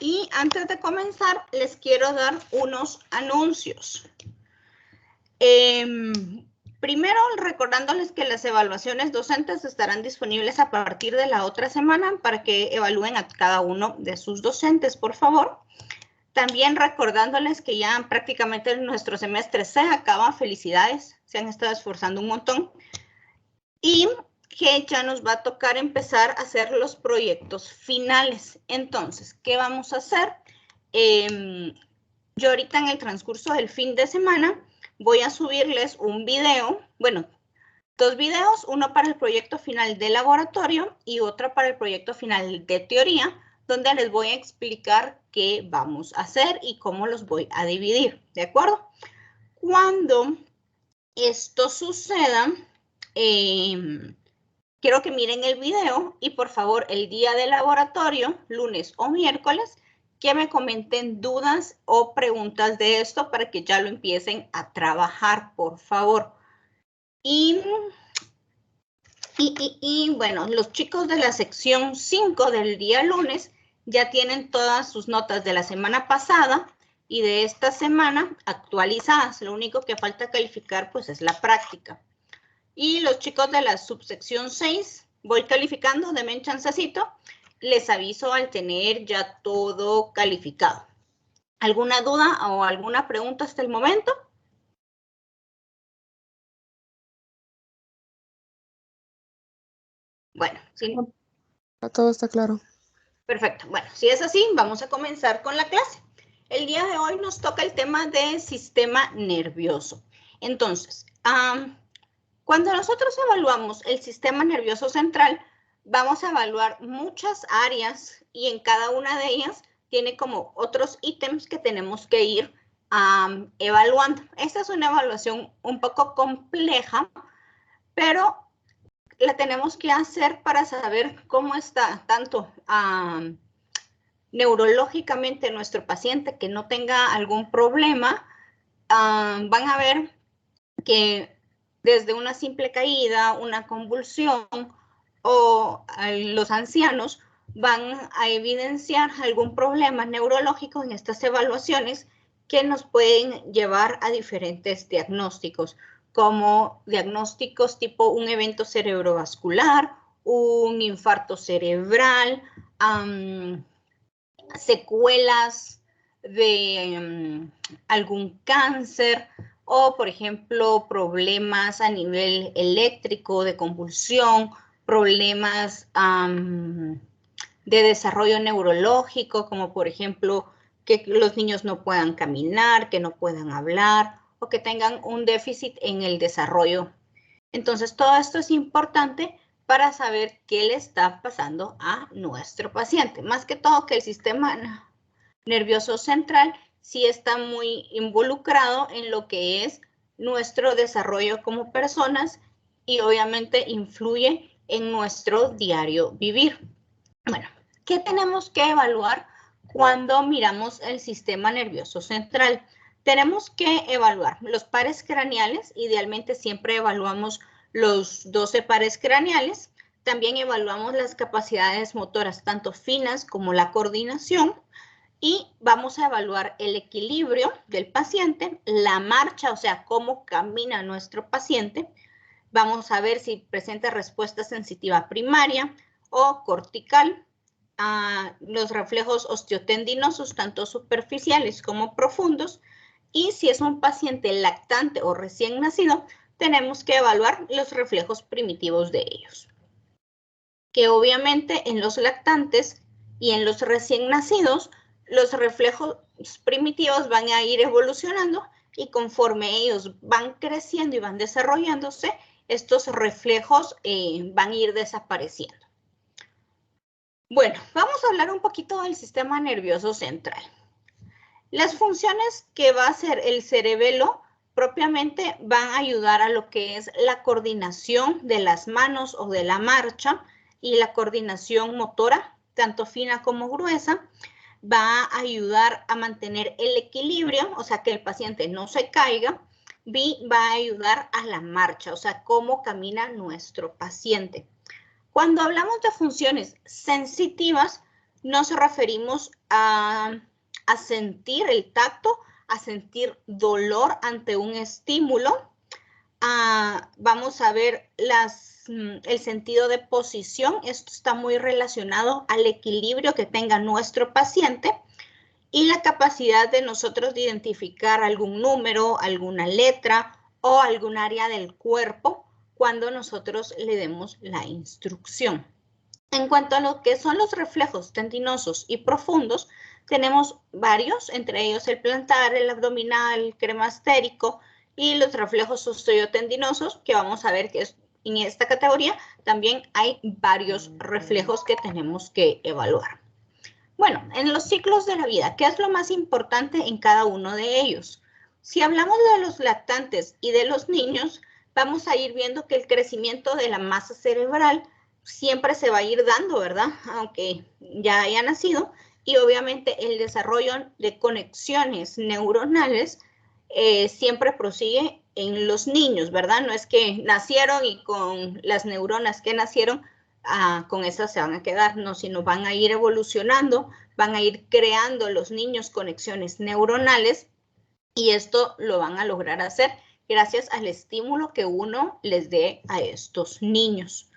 Y antes de comenzar, les quiero dar unos anuncios. Primero, recordándoles que las evaluaciones docentes estarán disponibles a partir de la otra semana para que evalúen a cada uno de sus docentes, por favor. También recordándoles que ya prácticamente nuestro semestre se acaba. Felicidades, se han estado esforzando un montón. Y que ya nos va a tocar empezar a hacer los proyectos finales. Entonces, ¿qué vamos a hacer? Yo ahorita en el transcurso del fin de semana voy a subirles un video, bueno, 2 videos, uno para el proyecto final de laboratorio y otro para el proyecto final de teoría, donde les voy a explicar qué vamos a hacer y cómo los voy a dividir, ¿de acuerdo? Cuando esto suceda, quiero que miren el video y por favor el día de laboratorio, lunes o miércoles, que me comenten dudas o preguntas de esto para que ya lo empiecen a trabajar, por favor. Y bueno, los chicos de la sección 5 del día lunes ya tienen todas sus notas de la semana pasada y de esta semana actualizadas. Lo único que falta calificar pues es la práctica. Y los chicos de la subsección 6, voy calificando, denme un chancecito. Les aviso al tener ya todo calificado. ¿Alguna duda o alguna pregunta hasta el momento? Bueno, sí. Todo está claro. Perfecto. Bueno, si es así, vamos a comenzar con la clase. El día de hoy nos toca el tema de sistema nervioso. Entonces, cuando nosotros evaluamos el sistema nervioso central, vamos a evaluar muchas áreas y en cada una de ellas tiene como otros ítems que tenemos que ir evaluando. Esta es una evaluación un poco compleja, pero la tenemos que hacer para saber cómo está tanto neurológicamente nuestro paciente, que no tenga algún problema. Van a ver que desde una simple caída, una convulsión o los ancianos van a evidenciar algún problema neurológico en estas evaluaciones que nos pueden llevar a diferentes diagnósticos, como diagnósticos tipo un evento cerebrovascular, un infarto cerebral, secuelas de algún cáncer o, por ejemplo, problemas a nivel eléctrico, de convulsión, problemas de desarrollo neurológico, como por ejemplo que los niños no puedan caminar, que no puedan hablar o que tengan un déficit en el desarrollo. Entonces, todo esto es importante para saber qué le está pasando a nuestro paciente. Más que todo que el sistema nervioso central sí está muy involucrado en lo que es nuestro desarrollo como personas y obviamente influye en nuestro diario vivir. Bueno, ¿qué tenemos que evaluar cuando miramos el sistema nervioso central? Tenemos que evaluar los pares craneales, idealmente siempre evaluamos los 12 pares craneales, también evaluamos las capacidades motoras, tanto finas como la coordinación, y vamos a evaluar el equilibrio del paciente, la marcha, o sea, cómo camina nuestro paciente, vamos a ver si presenta respuesta sensitiva primaria o cortical, los reflejos osteotendinosos, tanto superficiales como profundos, y si es un paciente lactante o recién nacido, tenemos que evaluar los reflejos primitivos de ellos. Que obviamente en los lactantes y en los recién nacidos, los reflejos primitivos van a ir evolucionando y conforme ellos van creciendo y van desarrollándose, estos reflejos van a ir desapareciendo. Bueno, vamos a hablar un poquito del sistema nervioso central. Las funciones que va a hacer el cerebelo propiamente van a ayudar a lo que es la coordinación de las manos o de la marcha y la coordinación motora, tanto fina como gruesa. Va a ayudar a mantener el equilibrio, o sea, que el paciente no se caiga. Va a ayudar a la marcha, o sea, cómo camina nuestro paciente. Cuando hablamos de funciones sensitivas, nos referimos a sentir el tacto, a sentir dolor ante un estímulo. Vamos a ver el sentido de posición. Esto está muy relacionado al equilibrio que tenga nuestro paciente y la capacidad de nosotros de identificar algún número, alguna letra o algún área del cuerpo cuando nosotros le demos la instrucción. En cuanto a lo que son los reflejos tendinosos y profundos, tenemos varios, entre ellos el plantar, el abdominal, el cremastérico y los reflejos osteotendinosos, que vamos a ver que es en esta categoría. También hay varios reflejos que tenemos que evaluar. Bueno, en los ciclos de la vida, ¿qué es lo más importante en cada uno de ellos? Si hablamos de los lactantes y de los niños, vamos a ir viendo que el crecimiento de la masa cerebral siempre se va a ir dando, ¿verdad? Aunque ya haya nacido. Y obviamente el desarrollo de conexiones neuronales siempre prosigue en los niños, ¿verdad? No es que nacieron y con las neuronas que nacieron, con esas se van a quedar, no, sino van a ir evolucionando, van a ir creando los niños conexiones neuronales y esto lo van a lograr hacer gracias al estímulo que uno les dé a estos niños.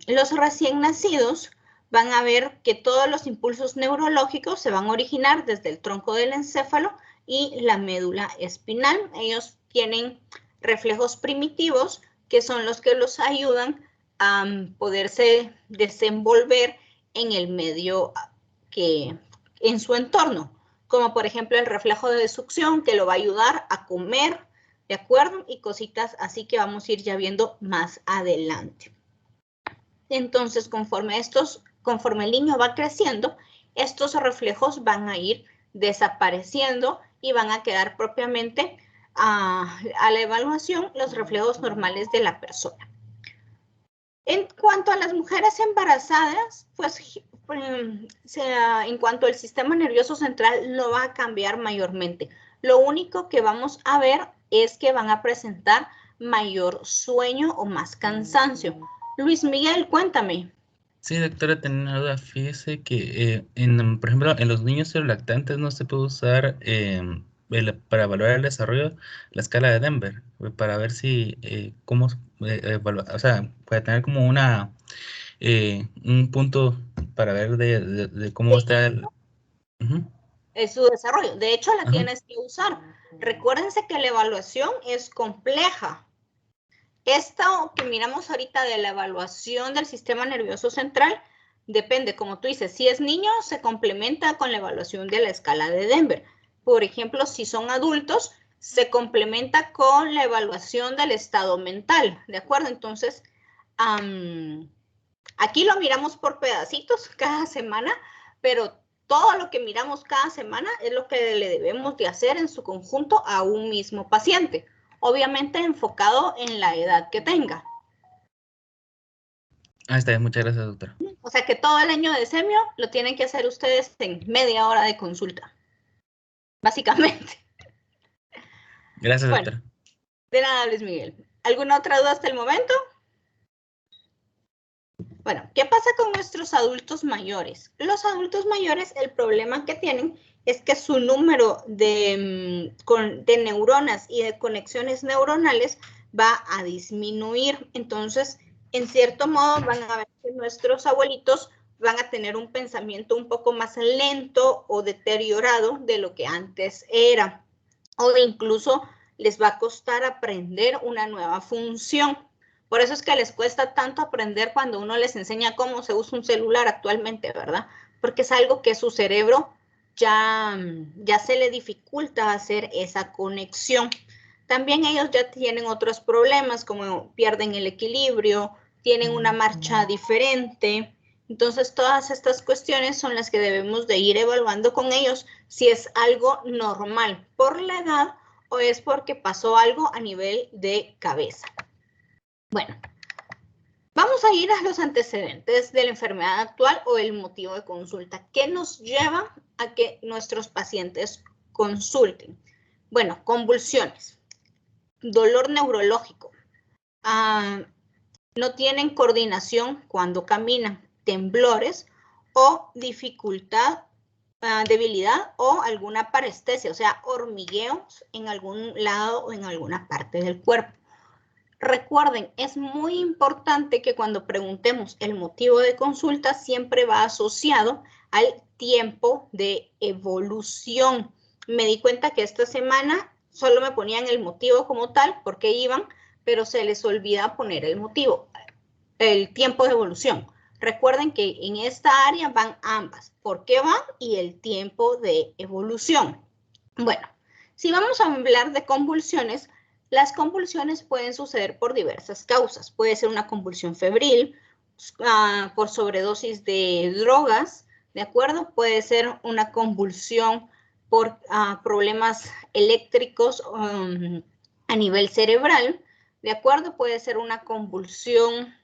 Los recién nacidos van a ver que todos los impulsos neurológicos se van a originar desde el tronco del encéfalo y la médula espinal. Ellos tienen reflejos primitivos que son los que los ayudan a poderse desenvolver en el medio en su entorno, como por ejemplo el reflejo de succión que lo va a ayudar a comer, ¿de acuerdo? Y cositas así que vamos a ir ya viendo más adelante. Entonces, conforme el niño va creciendo, estos reflejos van a ir desapareciendo y van a quedar propiamente a la evaluación los reflejos normales de la persona. En cuanto a las mujeres embarazadas, pues en cuanto al sistema nervioso central no va a cambiar mayormente. Lo único que vamos a ver es que van a presentar mayor sueño o más cansancio. Luis Miguel, cuéntame. Sí, doctora, tenía una duda. Fíjese que, por ejemplo, en los niños lactantes no se puede usar para evaluar el desarrollo la escala de Denver, para ver si, cómo, o sea, puede tener como un punto para ver de cómo está el... Es su desarrollo. De hecho, la tienes que usar. Recuérdense que la evaluación es compleja. Esto que miramos ahorita de la evaluación del sistema nervioso central depende, como tú dices, si es niño se complementa con la evaluación de la escala de Denver. Por ejemplo, si son adultos, se complementa con la evaluación del estado mental, ¿de acuerdo? Entonces, aquí lo miramos por pedacitos cada semana, pero todo lo que miramos cada semana es lo que le debemos de hacer en su conjunto a un mismo paciente. Obviamente enfocado en la edad que tenga. Está bien, muchas gracias, doctora. O sea que todo el año de semio lo tienen que hacer ustedes en media hora de consulta. Básicamente. Gracias, doctora. De nada, Luis Miguel. ¿Alguna otra duda hasta el momento? Bueno, ¿qué pasa con nuestros adultos mayores? Los adultos mayores, el problema que tienen es que su número de neuronas y de conexiones neuronales va a disminuir. Entonces, en cierto modo, van a ver que nuestros abuelitos van a tener un pensamiento un poco más lento o deteriorado de lo que antes era. O incluso les va a costar aprender una nueva función. Por eso es que les cuesta tanto aprender cuando uno les enseña cómo se usa un celular actualmente, ¿verdad? Porque es algo que su cerebro ya se le dificulta hacer esa conexión. También ellos ya tienen otros problemas, como pierden el equilibrio, tienen una marcha diferente. Entonces, todas estas cuestiones son las que debemos de ir evaluando con ellos si es algo normal por la edad o es porque pasó algo a nivel de cabeza. Bueno, vamos a ir a los antecedentes de la enfermedad actual o el motivo de consulta. ¿Qué nos lleva a que nuestros pacientes consulten? Bueno, convulsiones, dolor neurológico, no tienen coordinación cuando caminan, temblores o dificultad, debilidad o alguna parestesia, o sea, hormigueos en algún lado o en alguna parte del cuerpo. Recuerden, es muy importante que cuando preguntemos el motivo de consulta siempre va asociado al tiempo de evolución. Me di cuenta que esta semana solo me ponían el motivo como tal, porque iban, pero se les olvida poner el motivo, el tiempo de evolución. Recuerden que en esta área van ambas, por qué van y el tiempo de evolución. Bueno, si vamos a hablar de convulsiones, las convulsiones pueden suceder por diversas causas. Puede ser una convulsión febril, por sobredosis de drogas, ¿de acuerdo? Puede ser una convulsión por problemas eléctricos a nivel cerebral, ¿de acuerdo? Puede ser una convulsión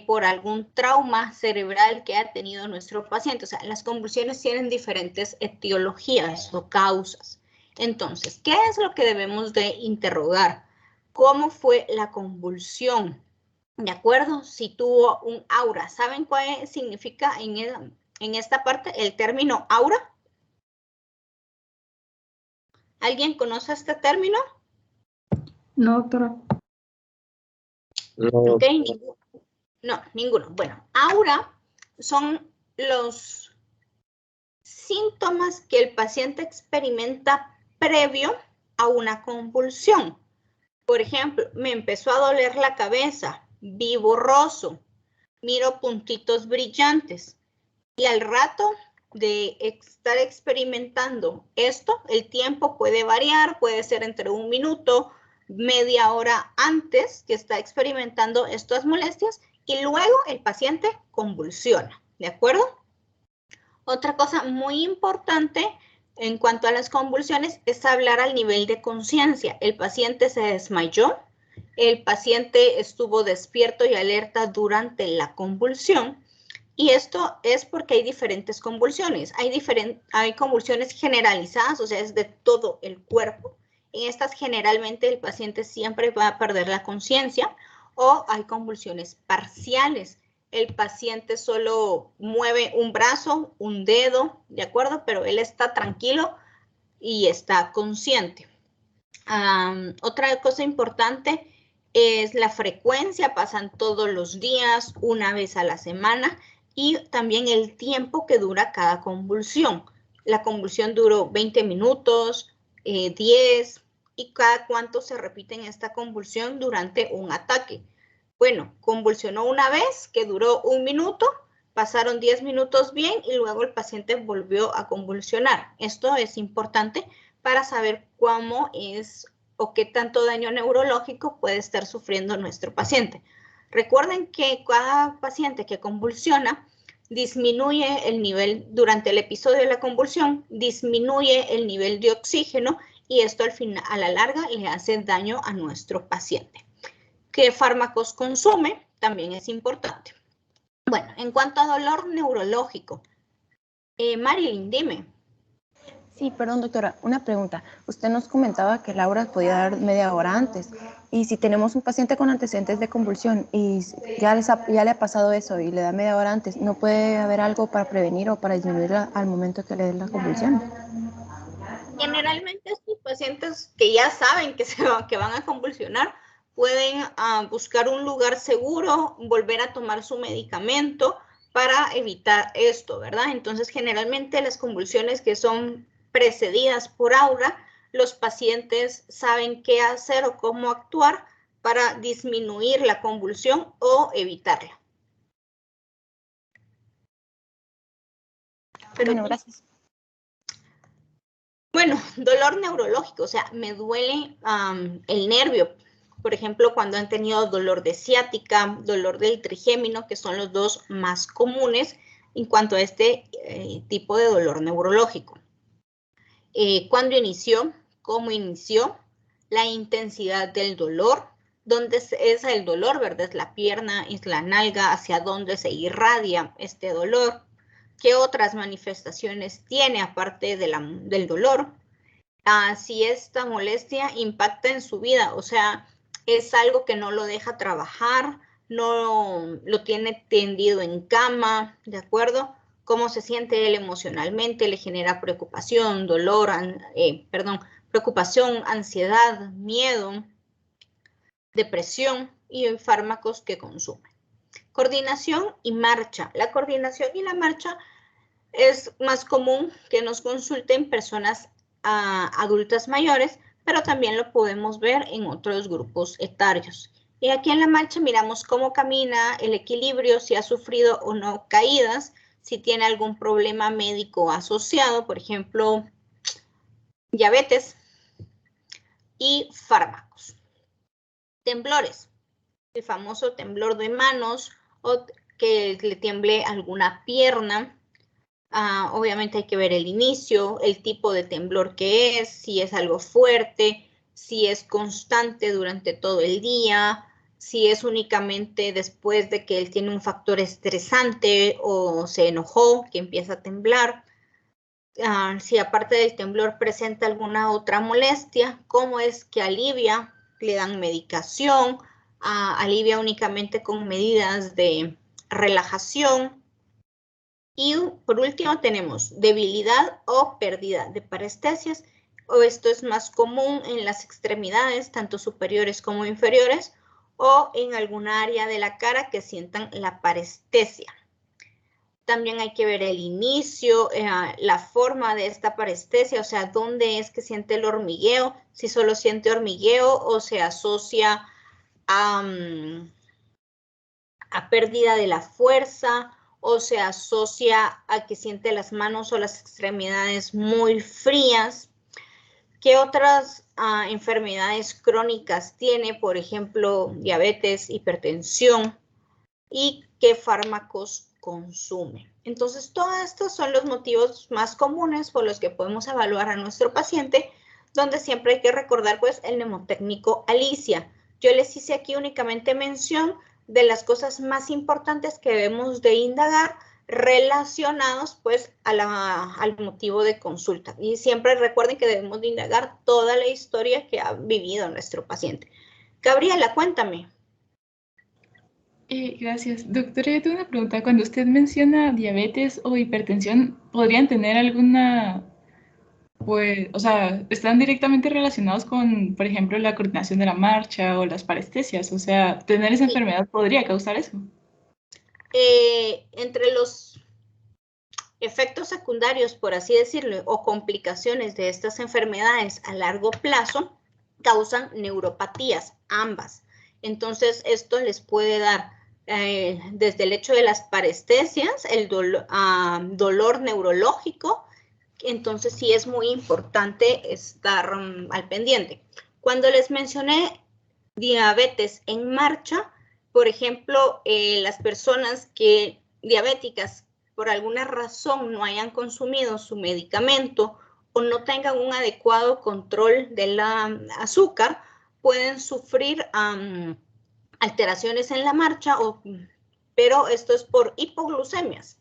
por algún trauma cerebral que ha tenido nuestro paciente. O sea, las convulsiones tienen diferentes etiologías o causas. Entonces, ¿qué es lo que debemos de interrogar? ¿Cómo fue la convulsión? ¿De acuerdo? Si tuvo un aura. ¿Saben cuál significa en esta parte el término aura? ¿Alguien conoce este término? No, doctora. No. Ok, no, ninguno. Bueno, aura son los síntomas que el paciente experimenta previo a una convulsión. Por ejemplo, me empezó a doler la cabeza, vi borroso, miro puntitos brillantes y al rato de estar experimentando esto, el tiempo puede variar, puede ser entre 1 minuto, media hora antes que está experimentando estas molestias y luego el paciente convulsiona, ¿de acuerdo? Otra cosa muy importante en cuanto a las convulsiones es hablar al nivel de conciencia. El paciente se desmayó, el paciente estuvo despierto y alerta durante la convulsión. Y esto es porque hay diferentes convulsiones. Hay convulsiones generalizadas, o sea, es de todo el cuerpo. En estas generalmente el paciente siempre va a perder la conciencia, o hay convulsiones parciales. El paciente solo mueve un brazo, un dedo, ¿de acuerdo? Pero él está tranquilo y está consciente. Otra cosa importante es la frecuencia, pasan todos los días, una vez a la semana, y también el tiempo que dura cada convulsión. La convulsión duró 20 minutos, 10, y cada cuánto se repite en esta convulsión durante un ataque. Bueno, convulsionó una vez que duró 1 minuto, pasaron 10 minutos bien y luego el paciente volvió a convulsionar. Esto es importante para saber cómo es o qué tanto daño neurológico puede estar sufriendo nuestro paciente. Recuerden que cada paciente que convulsiona disminuye el nivel, durante el episodio de la convulsión, disminuye el nivel de oxígeno y esto al final, a la larga, le hace daño a nuestro paciente. ¿Qué fármacos consume? También es importante. Bueno, en cuanto a dolor neurológico, Marilyn, dime. Sí, perdón, doctora, una pregunta. Usted nos comentaba que Laura podía dar media hora antes. Y si tenemos un paciente con antecedentes de convulsión y ya le ha pasado eso y le da media hora antes, ¿no puede haber algo para prevenir o para disminuirla al momento que le dé la convulsión? Generalmente estos pacientes que ya saben que van a convulsionar pueden buscar un lugar seguro, volver a tomar su medicamento para evitar esto, ¿verdad? Entonces, generalmente las convulsiones que son precedidas por aura, los pacientes saben qué hacer o cómo actuar para disminuir la convulsión o evitarla. Pero, bueno, gracias. Bueno, dolor neurológico, o sea, me duele el nervio. Por ejemplo, cuando han tenido dolor de ciática, dolor del trigémino, que son los dos más comunes en cuanto a este tipo de dolor neurológico. ¿Cuándo inició? ¿Cómo inició? La intensidad del dolor. ¿Dónde es el dolor? ¿Verdad? ¿Es la pierna? ¿Es la nalga? ¿Hacia dónde se irradia este dolor? ¿Qué otras manifestaciones tiene aparte del dolor? Si esta molestia impacta en su vida, o sea, es algo que no lo deja trabajar, no lo tiene tendido en cama, ¿de acuerdo? Cómo se siente él emocionalmente, le genera preocupación, dolor, preocupación, ansiedad, miedo, depresión y fármacos que consume. Coordinación y marcha. La coordinación y la marcha es más común que nos consulten personas adultas mayores, pero también lo podemos ver en otros grupos etarios. Y aquí en la marcha miramos cómo camina, el equilibrio, si ha sufrido o no caídas, si tiene algún problema médico asociado, por ejemplo, diabetes y fármacos. Temblores, el famoso temblor de manos o que le tiemble alguna pierna. Obviamente hay que ver el inicio, el tipo de temblor que es, si es algo fuerte, si es constante durante todo el día, si es únicamente después de que él tiene un factor estresante o se enojó, que empieza a temblar. Si aparte del temblor presenta alguna otra molestia, cómo es que alivia, le dan medicación, alivia únicamente con medidas de relajación. Y por último tenemos debilidad o pérdida de parestesias, o esto es más común en las extremidades, tanto superiores como inferiores, o en alguna área de la cara que sientan la parestesia. También hay que ver el inicio, la forma de esta parestesia, o sea, dónde es que siente el hormigueo, si solo siente hormigueo o se asocia a pérdida de la fuerza o se asocia a que siente las manos o las extremidades muy frías. ¿Qué otras enfermedades crónicas tiene? Por ejemplo, diabetes, hipertensión y qué fármacos consume. Entonces, todos estos son los motivos más comunes por los que podemos evaluar a nuestro paciente, donde siempre hay que recordar pues el mnemotécnico Alicia. Yo les hice aquí únicamente mención de las cosas más importantes que debemos de indagar relacionados pues al motivo de consulta. Y siempre recuerden que debemos de indagar toda la historia que ha vivido nuestro paciente. Gabriela, cuéntame. Gracias. Doctora, yo tengo una pregunta. Cuando usted menciona diabetes o hipertensión, ¿podrían tener alguna, pues, o sea, están directamente relacionados con, por ejemplo, la coordinación de la marcha o las parestesias? O sea, ¿tener esa enfermedad podría causar eso? Entre los efectos secundarios, por así decirlo, o complicaciones de estas enfermedades a largo plazo, causan neuropatías, ambas. Entonces, esto les puede dar desde el hecho de las parestesias, el dolor neurológico. Entonces, sí es muy importante estar al pendiente. Cuando les mencioné diabetes en marcha, por ejemplo, las personas diabéticas por alguna razón no hayan consumido su medicamento o no tengan un adecuado control del azúcar, pueden sufrir alteraciones en la marcha, pero esto es por hipoglucemias.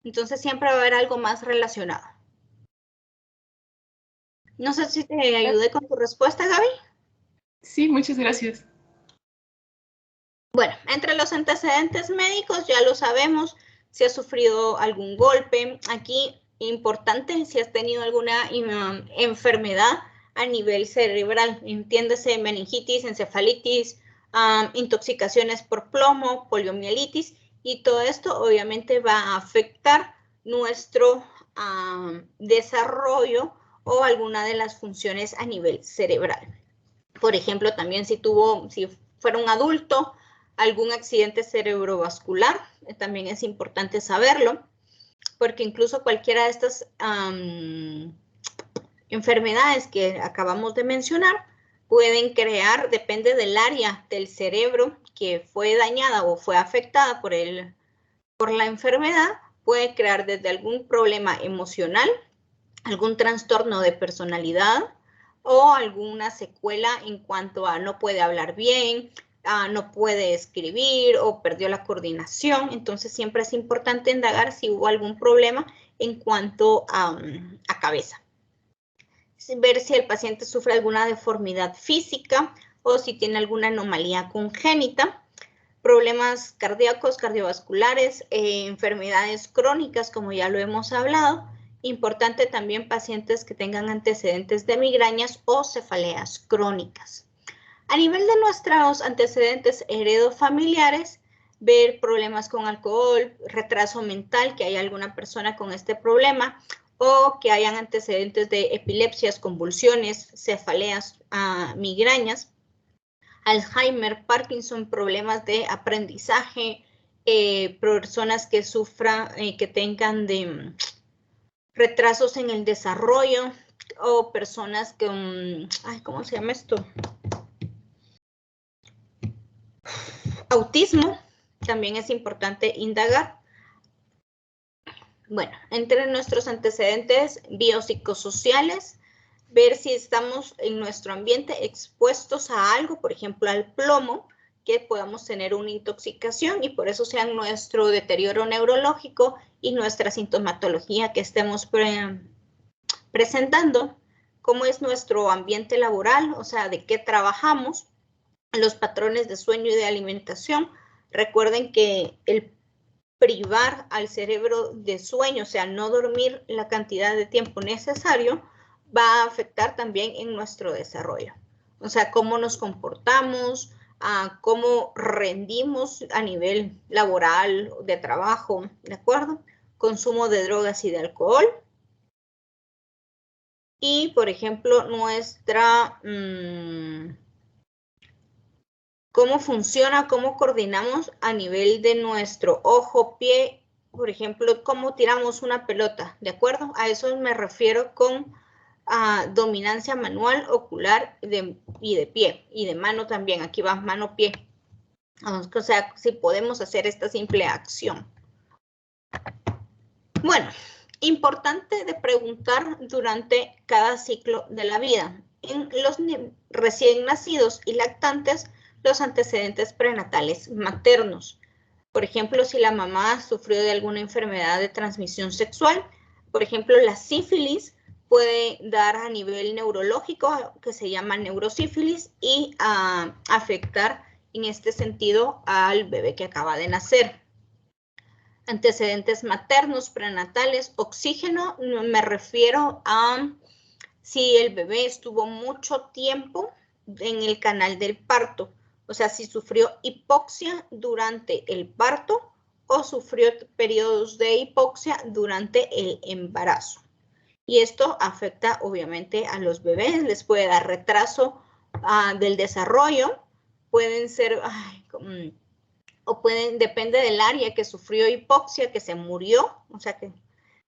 Entonces siempre va a haber algo más relacionado. No sé si te ayudé con tu respuesta, Gaby. Sí, muchas gracias. Bueno, entre los antecedentes médicos ya lo sabemos, si has sufrido algún golpe, aquí importante, si has tenido alguna enfermedad a nivel cerebral, entiéndase meningitis, encefalitis, intoxicaciones por plomo, poliomielitis, y todo esto obviamente va a afectar nuestro desarrollo o alguna de las funciones a nivel cerebral. Por ejemplo, también si fuera un adulto, algún accidente cerebrovascular, también es importante saberlo, porque incluso cualquiera de estas enfermedades que acabamos de mencionar pueden crear, depende del área del cerebro que fue dañada o fue afectada por la enfermedad, puede crear desde algún problema emocional, algún trastorno de personalidad o alguna secuela en cuanto a no puede hablar bien, no puede escribir o perdió la coordinación. Entonces siempre es importante indagar si hubo algún problema en cuanto a cabeza. Ver si el paciente sufre alguna deformidad física o si tiene alguna anomalía congénita. problemas cardíacos, cardiovasculares, enfermedades crónicas, como ya lo hemos hablado. Importante también pacientes que tengan antecedentes de migrañas o cefaleas crónicas. A nivel de nuestros antecedentes heredofamiliares, ver problemas con alcohol, retraso mental, que hay alguna persona con este problema, o que hayan antecedentes de epilepsias, convulsiones, cefaleas, migrañas, Alzheimer, Parkinson, problemas de aprendizaje, personas que sufran, que tengan de retrasos en el desarrollo, o personas que, ¿cómo se llama esto? Autismo, también es importante indagar. Bueno, entre nuestros antecedentes biopsicosociales, ver si estamos en nuestro ambiente expuestos a algo, por ejemplo, al plomo, que podamos tener una intoxicación y por eso sea nuestro deterioro neurológico y nuestra sintomatología que estemos presentando, cómo es nuestro ambiente laboral, o sea, de qué trabajamos, los patrones de sueño y de alimentación. Recuerden que el privar al cerebro de sueño, o sea, no dormir la cantidad de tiempo necesario, va a afectar también en nuestro desarrollo. O sea, cómo nos comportamos, cómo rendimos a nivel laboral, de trabajo, ¿de acuerdo? Consumo de drogas y de alcohol. Y, por ejemplo, cómo funciona, cómo coordinamos a nivel de nuestro ojo, pie, por ejemplo, cómo tiramos una pelota, ¿de acuerdo? A eso me refiero con dominancia manual, ocular y de pie, y de mano también, aquí va mano-pie. O sea, si podemos hacer esta simple acción. Bueno, importante de preguntar durante cada ciclo de la vida. En los recién nacidos y lactantes, los antecedentes prenatales maternos. Por ejemplo, si la mamá sufrió de alguna enfermedad de transmisión sexual, por ejemplo, la sífilis puede dar a nivel neurológico, que se llama neurosífilis, y afectar en este sentido al bebé que acaba de nacer. Antecedentes maternos, prenatales, oxígeno, me refiero a si el bebé estuvo mucho tiempo en el canal del parto, o sea, si sufrió hipoxia durante el parto o sufrió periodos de hipoxia durante el embarazo. Y esto afecta obviamente a los bebés, les puede dar retraso del desarrollo, pueden ser, o depende del área que sufrió hipoxia, que se murió, o sea que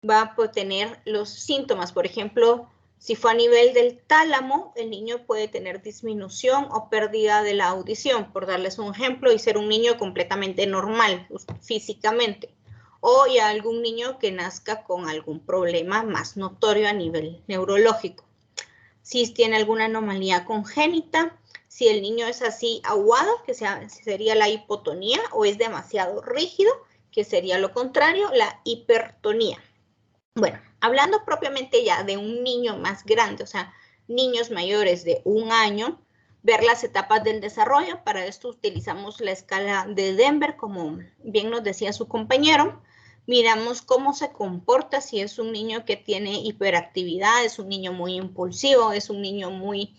va a tener los síntomas. Por ejemplo, si fue a nivel del tálamo, el niño puede tener disminución o pérdida de la audición, por darles un ejemplo, y ser un niño completamente normal físicamente. O ya algún niño que nazca con algún problema más notorio a nivel neurológico. Si tiene alguna anomalía congénita, si el niño es así aguado, que sería la hipotonía, o es demasiado rígido, que sería lo contrario, la hipertonía. Bueno, hablando propiamente ya de un niño más grande, o sea, niños mayores de 1 año, ver las etapas del desarrollo. Para esto utilizamos la escala de Denver, como bien nos decía su compañero. Miramos cómo se comporta, si es un niño que tiene hiperactividad, es un niño muy impulsivo, es un niño muy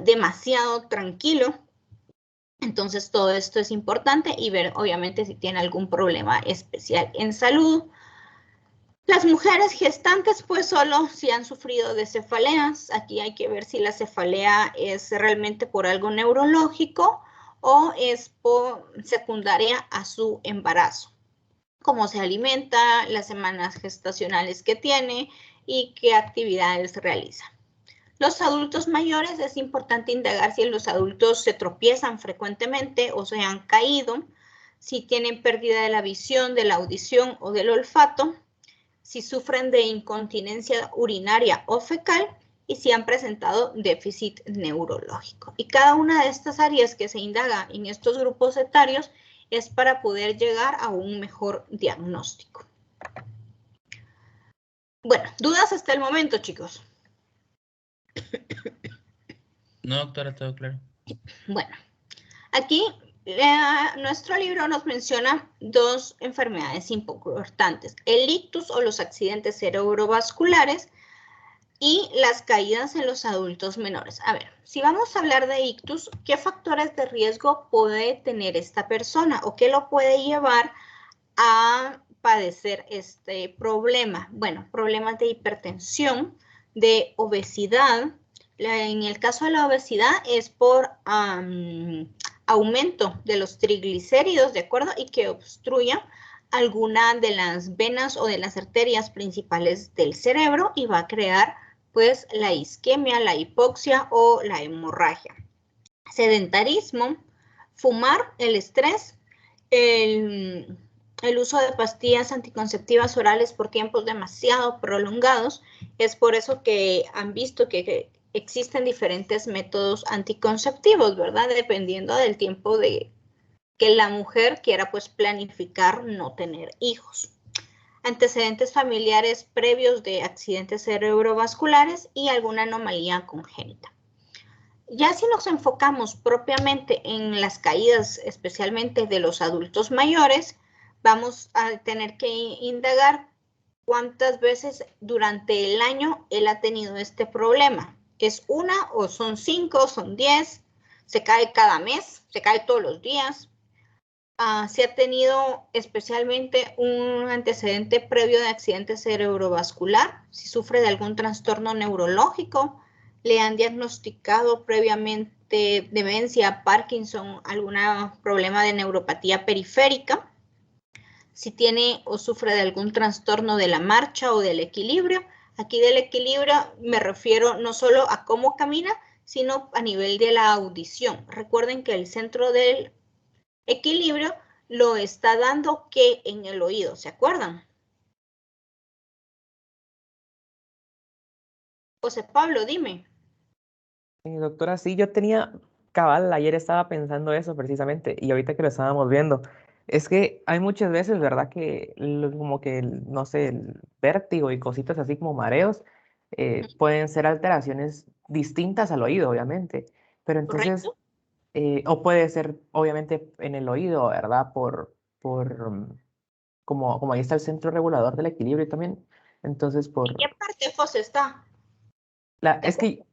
demasiado tranquilo. Entonces todo esto es importante y ver obviamente si tiene algún problema especial en salud. Las mujeres gestantes, pues solo si han sufrido de cefaleas. Aquí hay que ver si la cefalea es realmente por algo neurológico o es secundaria a su embarazo. Cómo se alimenta, las semanas gestacionales que tiene y qué actividades realiza. Los adultos mayores, es importante indagar si los adultos se tropiezan frecuentemente o se han caído, si tienen pérdida de la visión, de la audición o del olfato, si sufren de incontinencia urinaria o fecal y si han presentado déficit neurológico. Y cada una de estas áreas que se indaga en estos grupos etarios es para poder llegar a un mejor diagnóstico. Bueno, ¿dudas hasta el momento, chicos? No, doctora, todo claro. Bueno, aquí Nuestro libro nos menciona dos enfermedades importantes, el ictus o los accidentes cerebrovasculares y las caídas en los adultos menores. A ver, si vamos a hablar de ictus, ¿qué factores de riesgo puede tener esta persona o qué lo puede llevar a padecer este problema? Bueno, problemas de hipertensión, de obesidad. En el caso de la obesidad es por aumento de los triglicéridos, ¿de acuerdo? Y que obstruya alguna de las venas o de las arterias principales del cerebro y va a crear pues la isquemia, la hipoxia o la hemorragia. Sedentarismo, fumar, el estrés, el uso de pastillas anticonceptivas orales por tiempos demasiado prolongados. Es por eso que han visto que existen diferentes métodos anticonceptivos, ¿verdad? Dependiendo del tiempo de que la mujer quiera pues planificar no tener hijos. Antecedentes familiares previos de accidentes cerebrovasculares y alguna anomalía congénita. Ya si nos enfocamos propiamente en las caídas, especialmente de los adultos mayores, vamos a tener que indagar cuántas veces durante el año él ha tenido este problema. ¿Es una o son 5 o son 10? ¿Se cae cada mes? ¿Se cae todos los días? Si ha tenido especialmente un antecedente previo de accidente cerebrovascular, si sufre de algún trastorno neurológico, le han diagnosticado previamente demencia, Parkinson, algún problema de neuropatía periférica, si tiene o sufre de algún trastorno de la marcha o del equilibrio. Aquí del equilibrio me refiero no solo a cómo camina, sino a nivel de la audición. Recuerden que el centro del equilibrio lo está dando que en el oído, ¿se acuerdan? José Pablo, dime. Doctora, sí, yo tenía cabal, ayer estaba pensando eso precisamente, y ahorita que lo estábamos viendo, es que hay muchas veces, ¿verdad? Que como que, no sé, el vértigo y cositas así como mareos pueden ser alteraciones distintas al oído, obviamente, pero entonces, ¿Correcto? o puede ser obviamente en el oído, ¿verdad? Como ahí está el centro regulador del equilibrio también, entonces ¿En qué parte, José, está? es que,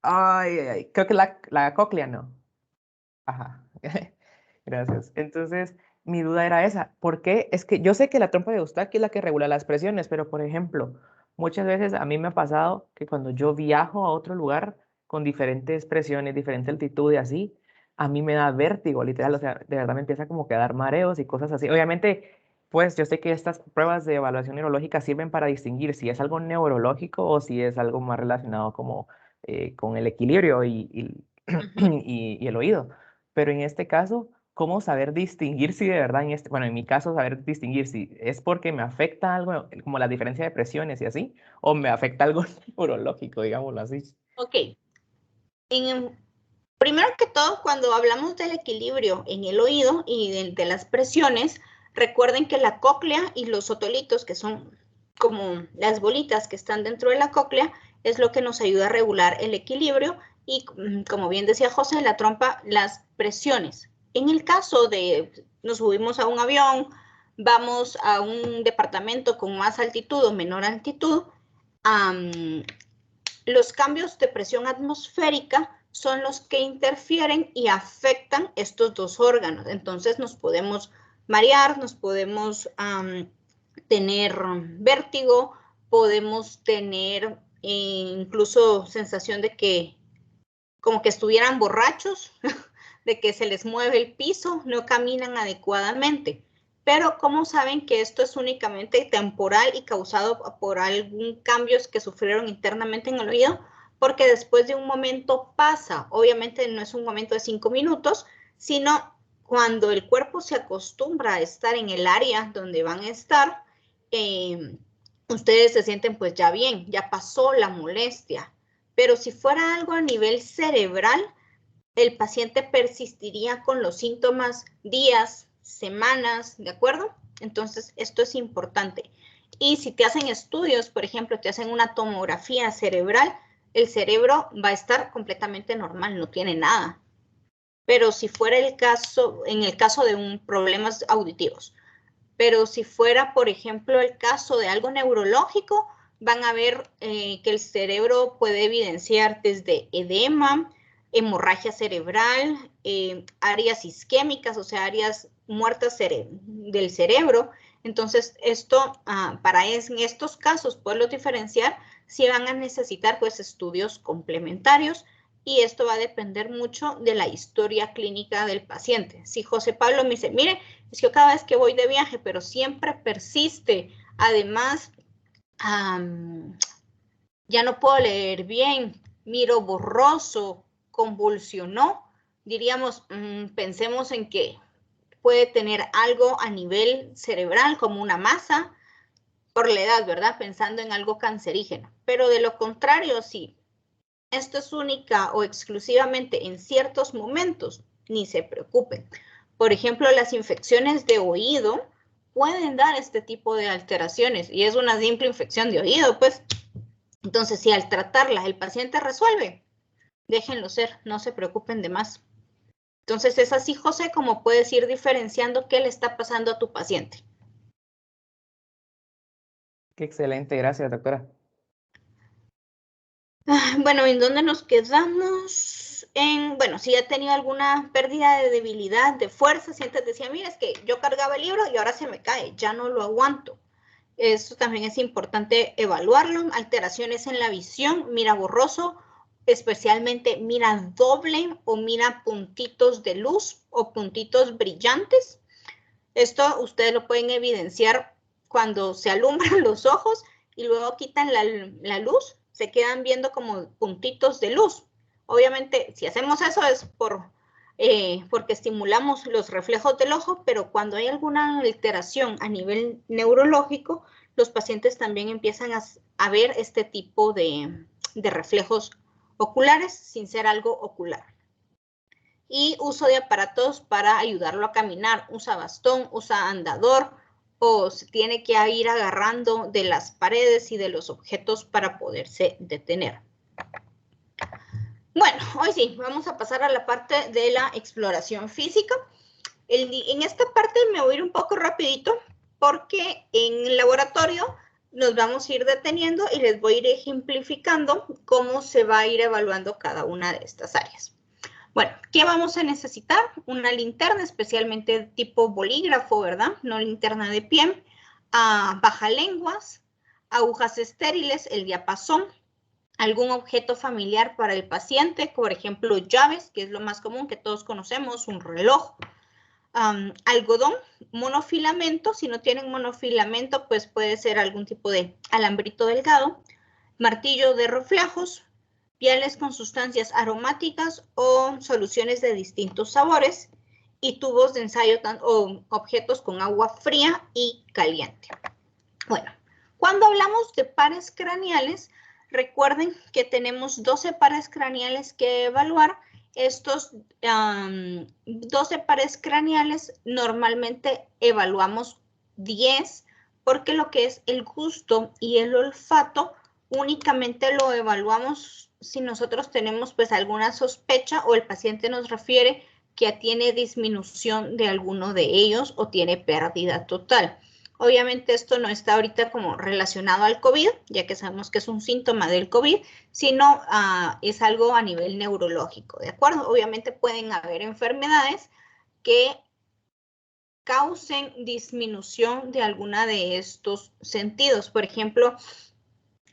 ay, creo que la cóclea no. Ajá, gracias. Entonces, mi duda era esa. ¿Por qué? Es que yo sé que la trompa de Eustaquio es la que regula las presiones, pero por ejemplo, muchas veces a mí me ha pasado que cuando yo viajo a otro lugar con diferentes presiones, diferente altitud y así, a mí me da vértigo, literal, o sea, de verdad me empieza como que a dar mareos y cosas así. Obviamente, pues yo sé que estas pruebas de evaluación neurológica sirven para distinguir si es algo neurológico o si es algo más relacionado como con el equilibrio y el oído. Pero en este caso, ¿cómo saber distinguir si de verdad bueno, en mi caso, saber distinguir si es porque me afecta algo, como la diferencia de presiones y así, o me afecta algo neurológico, digámoslo así? Ok. Primero que todo, cuando hablamos del equilibrio en el oído y de las presiones, recuerden que la cóclea y los otolitos, que son como las bolitas que están dentro de la cóclea, es lo que nos ayuda a regular el equilibrio y, como bien decía José, la trompa, las presiones. En el caso de nos subimos a un avión, vamos a un departamento con más altitud o menor altitud, los cambios de presión atmosférica son los que interfieren y afectan estos dos órganos. Entonces nos podemos marear, nos podemos tener vértigo, podemos tener incluso sensación de que como que estuvieran borrachos, de que se les mueve el piso, no caminan adecuadamente. Pero ¿cómo saben que esto es únicamente temporal y causado por algún cambios que sufrieron internamente en el oído? Porque después de un momento pasa. Obviamente no es un momento de 5 minutos, sino cuando el cuerpo se acostumbra a estar en el área donde van a estar, ustedes se sienten pues ya bien, ya pasó la molestia. Pero si fuera algo a nivel cerebral, el paciente persistiría con los síntomas días, semanas, ¿de acuerdo? Entonces, esto es importante. Y si te hacen estudios, por ejemplo, te hacen una tomografía cerebral, el cerebro va a estar completamente normal, no tiene nada. Pero si fuera el caso, en el caso de problemas auditivos, pero si fuera, por ejemplo, el caso de algo neurológico, van a ver que el cerebro puede evidenciar desde edema, hemorragia cerebral, áreas isquémicas, o sea, áreas muertas del cerebro. Entonces, esto, en estos casos, poderlos diferenciar, sí van a necesitar pues estudios complementarios, y esto va a depender mucho de la historia clínica del paciente. Si José Pablo me dice, mire, es que yo cada vez que voy de viaje, pero siempre persiste, además, ya no puedo leer bien, miro borroso, convulsionó, diríamos, pensemos en que puede tener algo a nivel cerebral, como una masa, por la edad, ¿verdad? Pensando en algo cancerígeno. Pero de lo contrario, sí, esto es única o exclusivamente en ciertos momentos, ni se preocupen. Por ejemplo, las infecciones de oído pueden dar este tipo de alteraciones, y es una simple infección de oído, pues. Entonces, si al tratarla el paciente resuelve, déjenlo ser, no se preocupen de más. Entonces, es así, José, como puedes ir diferenciando qué le está pasando a tu paciente. Qué excelente, gracias, doctora. Bueno, ¿en dónde nos quedamos? Bueno, si ha tenido alguna pérdida de debilidad, de fuerza, si antes decía, mira, es que yo cargaba el libro y ahora se me cae, ya no lo aguanto. Eso también es importante evaluarlo. Alteraciones en la visión, mira borroso, especialmente mira doble o mira puntitos de luz o puntitos brillantes. Esto ustedes lo pueden evidenciar cuando se alumbran los ojos y luego quitan la luz, se quedan viendo como puntitos de luz. Obviamente, si hacemos eso es porque estimulamos los reflejos del ojo, pero cuando hay alguna alteración a nivel neurológico, los pacientes también empiezan a ver este tipo de reflejos oculares sin ser algo ocular. Y uso de aparatos para ayudarlo a caminar, usa bastón, usa andador, o se tiene que ir agarrando de las paredes y de los objetos para poderse detener. Bueno, hoy sí, vamos a pasar a la parte de la exploración física. En esta parte me voy a ir un poco rapidito porque en el laboratorio nos vamos a ir deteniendo y les voy a ir ejemplificando cómo se va a ir evaluando cada una de estas áreas. Bueno, ¿qué vamos a necesitar? Una linterna, especialmente tipo bolígrafo, ¿verdad? No linterna de pie, bajalenguas, agujas estériles, el diapasón, algún objeto familiar para el paciente, por ejemplo, llaves, que es lo más común que todos conocemos, un reloj, algodón, monofilamento, si no tienen monofilamento, pues puede ser algún tipo de alambrito delgado, martillo de reflejos, pieles con sustancias aromáticas o soluciones de distintos sabores, y tubos de ensayo o objetos con agua fría y caliente. Bueno, cuando hablamos de pares craneales, recuerden que tenemos 12 pares craneales que evaluar. Estos 12 pares craneales normalmente evaluamos 10, porque lo que es el gusto y el olfato únicamente lo evaluamos si nosotros tenemos pues alguna sospecha o el paciente nos refiere que tiene disminución de alguno de ellos o tiene pérdida total. Obviamente esto no está ahorita como relacionado al COVID, ya que sabemos que es un síntoma del COVID, sino es algo a nivel neurológico, ¿de acuerdo? Obviamente pueden haber enfermedades que causen disminución de alguna de estos sentidos. Por ejemplo,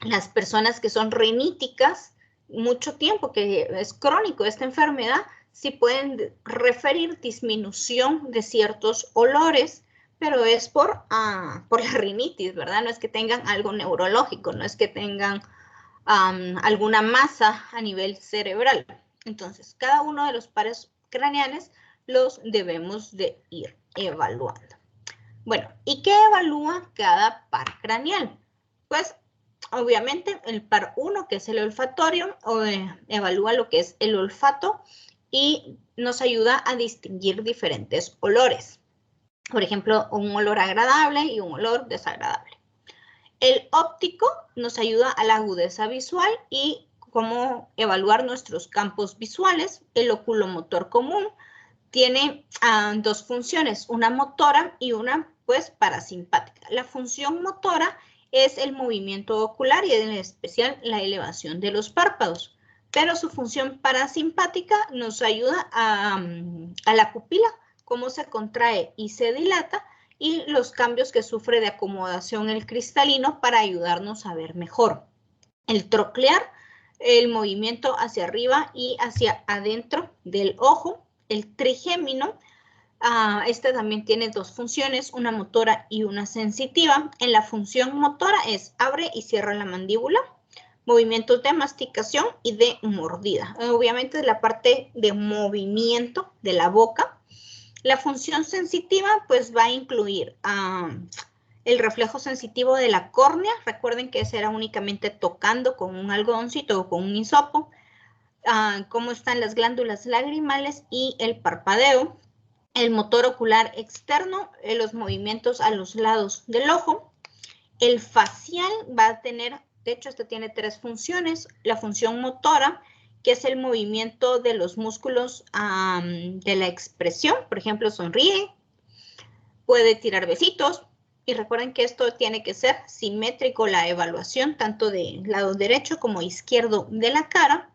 las personas que son riníticas, mucho tiempo, que es crónico esta enfermedad, sí pueden referir disminución de ciertos olores, pero es por la rinitis, ¿verdad? No es que tengan algo neurológico, no es que tengan alguna masa a nivel cerebral. Entonces, cada uno de los pares craneales los debemos de ir evaluando. Bueno, ¿y qué evalúa cada par craneal? Pues, obviamente, el par 1, que es el olfatorio, evalúa lo que es el olfato y nos ayuda a distinguir diferentes olores. Por ejemplo, un olor agradable y un olor desagradable. El óptico nos ayuda a la agudeza visual y cómo evaluar nuestros campos visuales. El oculomotor común tiene dos funciones, una motora y una pues parasimpática. La función motora es el movimiento ocular y en especial la elevación de los párpados, pero su función parasimpática nos ayuda a la pupila, cómo se contrae y se dilata, y los cambios que sufre de acomodación el cristalino para ayudarnos a ver mejor. El troclear, el movimiento hacia arriba y hacia adentro del ojo. El trigémino, este también tiene dos funciones, una motora y una sensitiva. En la función motora es abre y cierra la mandíbula, movimientos de masticación y de mordida. Obviamente la parte de movimiento de la boca. La función sensitiva pues va a incluir el reflejo sensitivo de la córnea. Recuerden que ese era únicamente tocando con un algodoncito o con un hisopo. Cómo están las glándulas lagrimales y el parpadeo. El motor ocular externo, los movimientos a los lados del ojo. El facial va a tener, de hecho este tiene tres funciones. La función motora, que es el movimiento de los músculos de la expresión. Por ejemplo, sonríe, puede tirar besitos. Y recuerden que esto tiene que ser simétrico, la evaluación, tanto del lado derecho como izquierdo de la cara.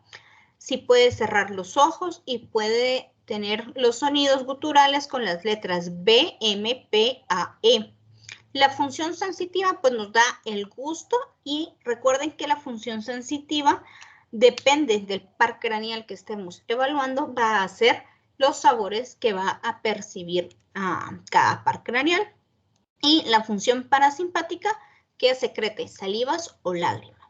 Sí puede cerrar los ojos y puede tener los sonidos guturales con las letras B, M, P, A, E. La función sensitiva pues nos da el gusto, y recuerden que la función sensitiva depende del par craneal que estemos evaluando, va a ser los sabores que va a percibir cada par craneal. Y la función parasimpática, que secrete salivas o lágrimas.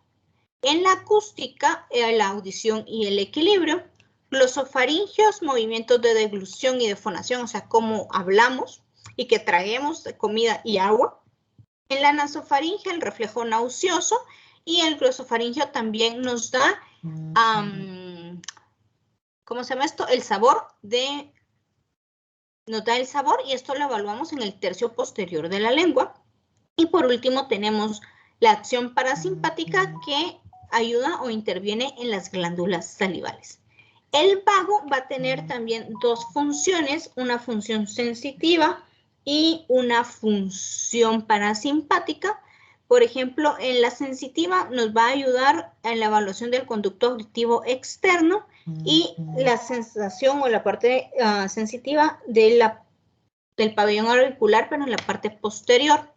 En la acústica, la audición y el equilibrio. Glosofaringios, movimientos de deglución y de fonación, o sea, cómo hablamos y que traguemos comida y agua. En la nasofaringe, el reflejo nauseoso, y el glosofaringio también nos da, ¿cómo se llama esto? El sabor nos da el sabor, y esto lo evaluamos en el tercio posterior de la lengua. Y por último tenemos la acción parasimpática, que ayuda o interviene en las glándulas salivales. El vago va a tener también dos funciones, una función sensitiva y una función parasimpática. Por ejemplo, en la sensitiva nos va a ayudar en la evaluación del conducto auditivo externo, y la sensación o la parte sensitiva del pabellón auricular, pero en la parte posterior.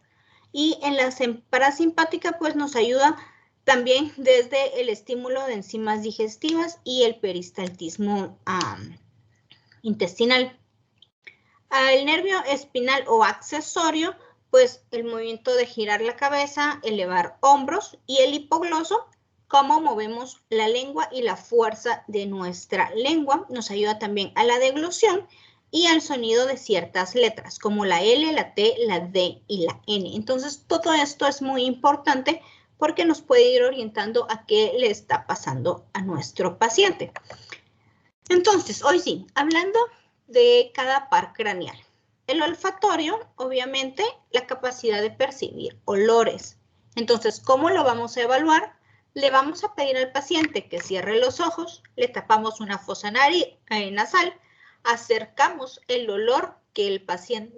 Y en la parasimpática pues nos ayuda también desde el estímulo de enzimas digestivas y el peristaltismo intestinal. El nervio espinal o accesorio, pues el movimiento de girar la cabeza, elevar hombros, y el hipogloso, cómo movemos la lengua y la fuerza de nuestra lengua. Nos ayuda también a la deglución y al sonido de ciertas letras, como la L, la T, la D y la N. Entonces, todo esto es muy importante porque nos puede ir orientando a qué le está pasando a nuestro paciente. Entonces, hoy sí, hablando de cada par craneal. El olfatorio, obviamente, la capacidad de percibir olores. Entonces, ¿cómo lo vamos a evaluar? Le vamos a pedir al paciente que cierre los ojos, le tapamos una fosa nasal, acercamos el olor que el paciente,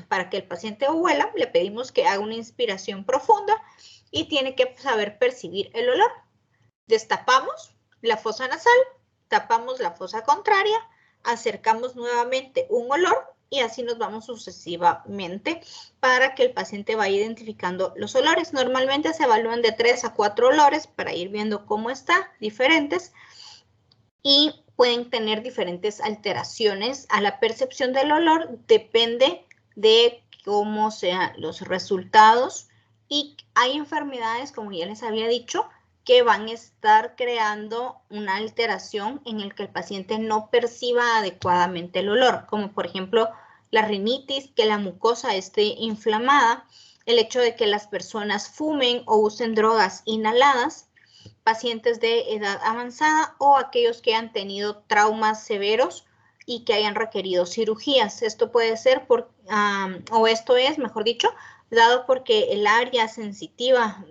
para que el paciente huela, le pedimos que haga una inspiración profunda y tiene que saber percibir el olor. Destapamos la fosa nasal, tapamos la fosa contraria, acercamos nuevamente un olor y así nos vamos sucesivamente para que el paciente vaya identificando los olores. Normalmente se evalúan de 3 a 4 olores para ir viendo cómo está, diferentes, y pueden tener diferentes alteraciones a la percepción del olor, depende de cómo sean los resultados, y hay enfermedades, como ya les había dicho, que van a estar creando una alteración en el que el paciente no perciba adecuadamente el olor, como por ejemplo la rinitis, que la mucosa esté inflamada, el hecho de que las personas fumen o usen drogas inhaladas, pacientes de edad avanzada o aquellos que han tenido traumas severos y que hayan requerido cirugías. Esto puede ser mejor dicho, dado porque el área sensitiva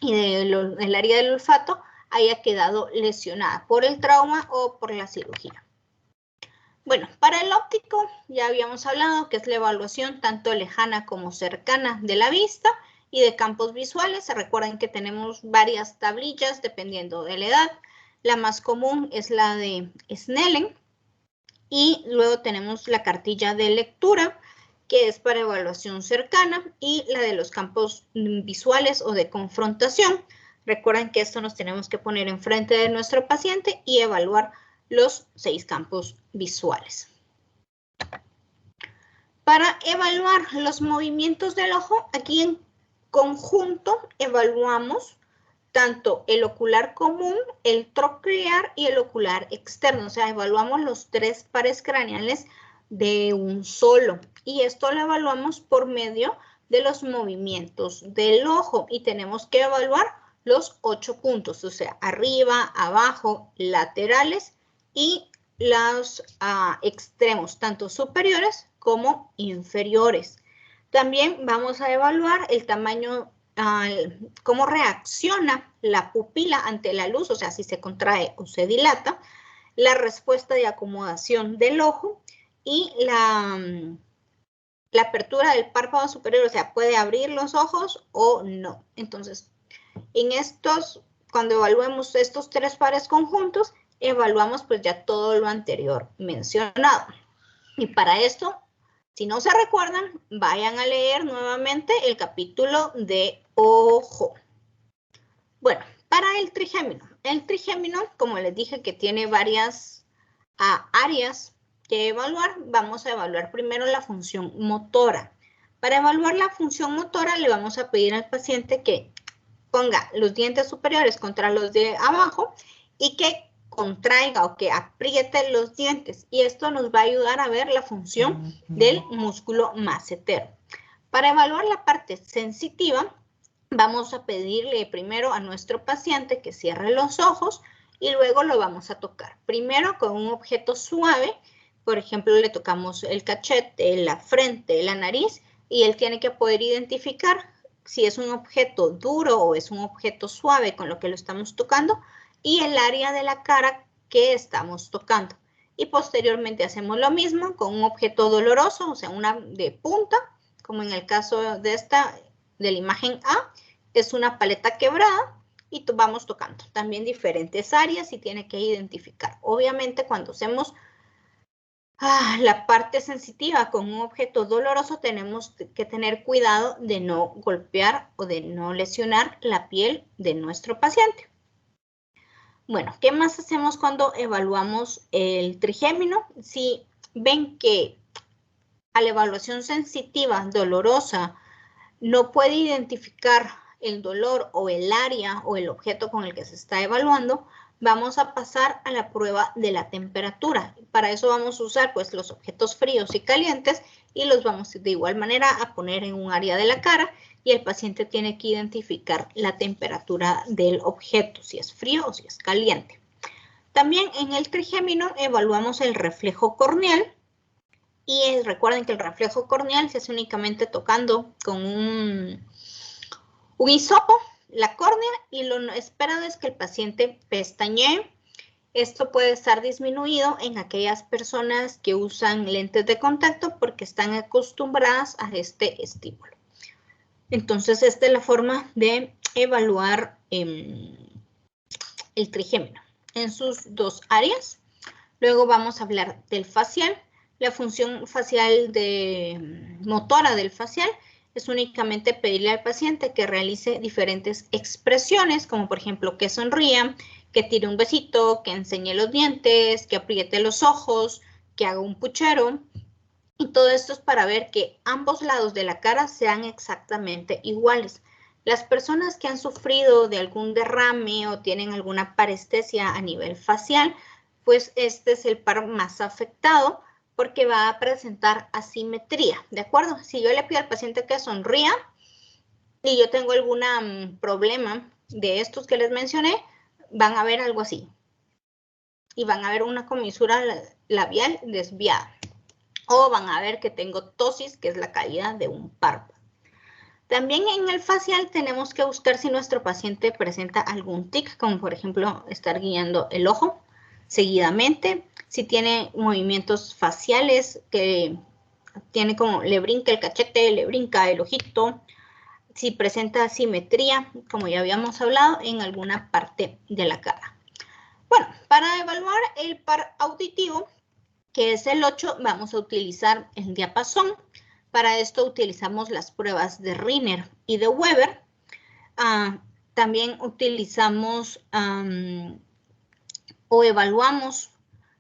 y el área del olfato haya quedado lesionada por el trauma o por la cirugía. Bueno, para el óptico ya habíamos hablado que es la evaluación tanto lejana como cercana de la vista y de campos visuales. Se recuerdan que tenemos varias tablillas dependiendo de la edad. La más común es la de Snellen y luego tenemos la cartilla de lectura, que es para evaluación cercana, y la de los campos visuales o de confrontación. Recuerden que esto nos tenemos que poner enfrente de nuestro paciente y evaluar los 6 campos visuales. Para evaluar los movimientos del ojo, aquí en conjunto evaluamos tanto el ocular común, el troclear y el ocular externo. O sea, evaluamos los 3 pares craneales de un solo. Y esto lo evaluamos por medio de los movimientos del ojo. Y tenemos que evaluar los 8 puntos. O sea, arriba, abajo, laterales y los extremos, tanto superiores como inferiores. También vamos a evaluar el tamaño, cómo reacciona la pupila ante la luz, o sea, si se contrae o se dilata, la respuesta de acomodación del ojo y la apertura del párpado superior, o sea, puede abrir los ojos o no. Entonces, en estos, cuando evaluemos estos 3 pares conjuntos, evaluamos pues ya todo lo anterior mencionado. Y para esto, si no se recuerdan, vayan a leer nuevamente el capítulo de ojo. Bueno, para el trigémino. El trigémino, como les dije que tiene varias áreas que evaluar, vamos a evaluar primero la función motora. Para evaluar la función motora, le vamos a pedir al paciente que ponga los dientes superiores contra los de abajo y que contraiga o que apriete los dientes, y esto nos va a ayudar a ver la función del músculo macetero. Para evaluar la parte sensitiva, vamos a pedirle primero a nuestro paciente que cierre los ojos y luego lo vamos a tocar. Primero con un objeto suave, por ejemplo, le tocamos el cachete, la frente, la nariz, y él tiene que poder identificar si es un objeto duro o es un objeto suave con lo que lo estamos tocando, y el área de la cara que estamos tocando. Y posteriormente hacemos lo mismo con un objeto doloroso, o sea, una de punta, como en el caso de la imagen A, es una paleta quebrada, y vamos tocando también diferentes áreas y tiene que identificar. Obviamente cuando hacemos la parte sensitiva con un objeto doloroso, tenemos que tener cuidado de no golpear o de no lesionar la piel de nuestro paciente. Bueno, ¿qué más hacemos cuando evaluamos el trigémino? Si ven que a la evaluación sensitiva dolorosa no puede identificar el dolor o el área o el objeto con el que se está evaluando, vamos a pasar a la prueba de la temperatura. Para eso vamos a usar pues los objetos fríos y calientes y los vamos de igual manera a poner en un área de la cara, y el paciente tiene que identificar la temperatura del objeto, si es frío o si es caliente. También en el trigémino evaluamos el reflejo corneal, y recuerden que el reflejo corneal se hace únicamente tocando con un hisopo la córnea, y lo esperado es que el paciente pestañee. Esto puede estar disminuido en aquellas personas que usan lentes de contacto porque están acostumbradas a este estímulo. Entonces, esta es la forma de evaluar el trigémino en sus 2 áreas. Luego vamos a hablar del facial. La función facial motora del facial es únicamente pedirle al paciente que realice diferentes expresiones, como por ejemplo que sonría, que tire un besito, que enseñe los dientes, que apriete los ojos, que haga un puchero. Y todo esto es para ver que ambos lados de la cara sean exactamente iguales. Las personas que han sufrido de algún derrame o tienen alguna parestesia a nivel facial, pues este es el par más afectado porque va a presentar asimetría, ¿de acuerdo? Si yo le pido al paciente que sonría y yo tengo algún problema de estos que les mencioné, van a ver algo así. Y van a ver una comisura labial desviada. O van a ver que tengo ptosis, que es la caída de un párpado. También en el facial tenemos que buscar si nuestro paciente presenta algún tic, como por ejemplo estar guiando el ojo seguidamente, si tiene movimientos faciales que tiene como le brinca el cachete, le brinca el ojito, si presenta asimetría, como ya habíamos hablado, en alguna parte de la cara. Bueno, para evaluar el par auditivo, que es el 8, vamos a utilizar el diapasón. Para esto utilizamos las pruebas de Rinner y de Weber. También utilizamos o evaluamos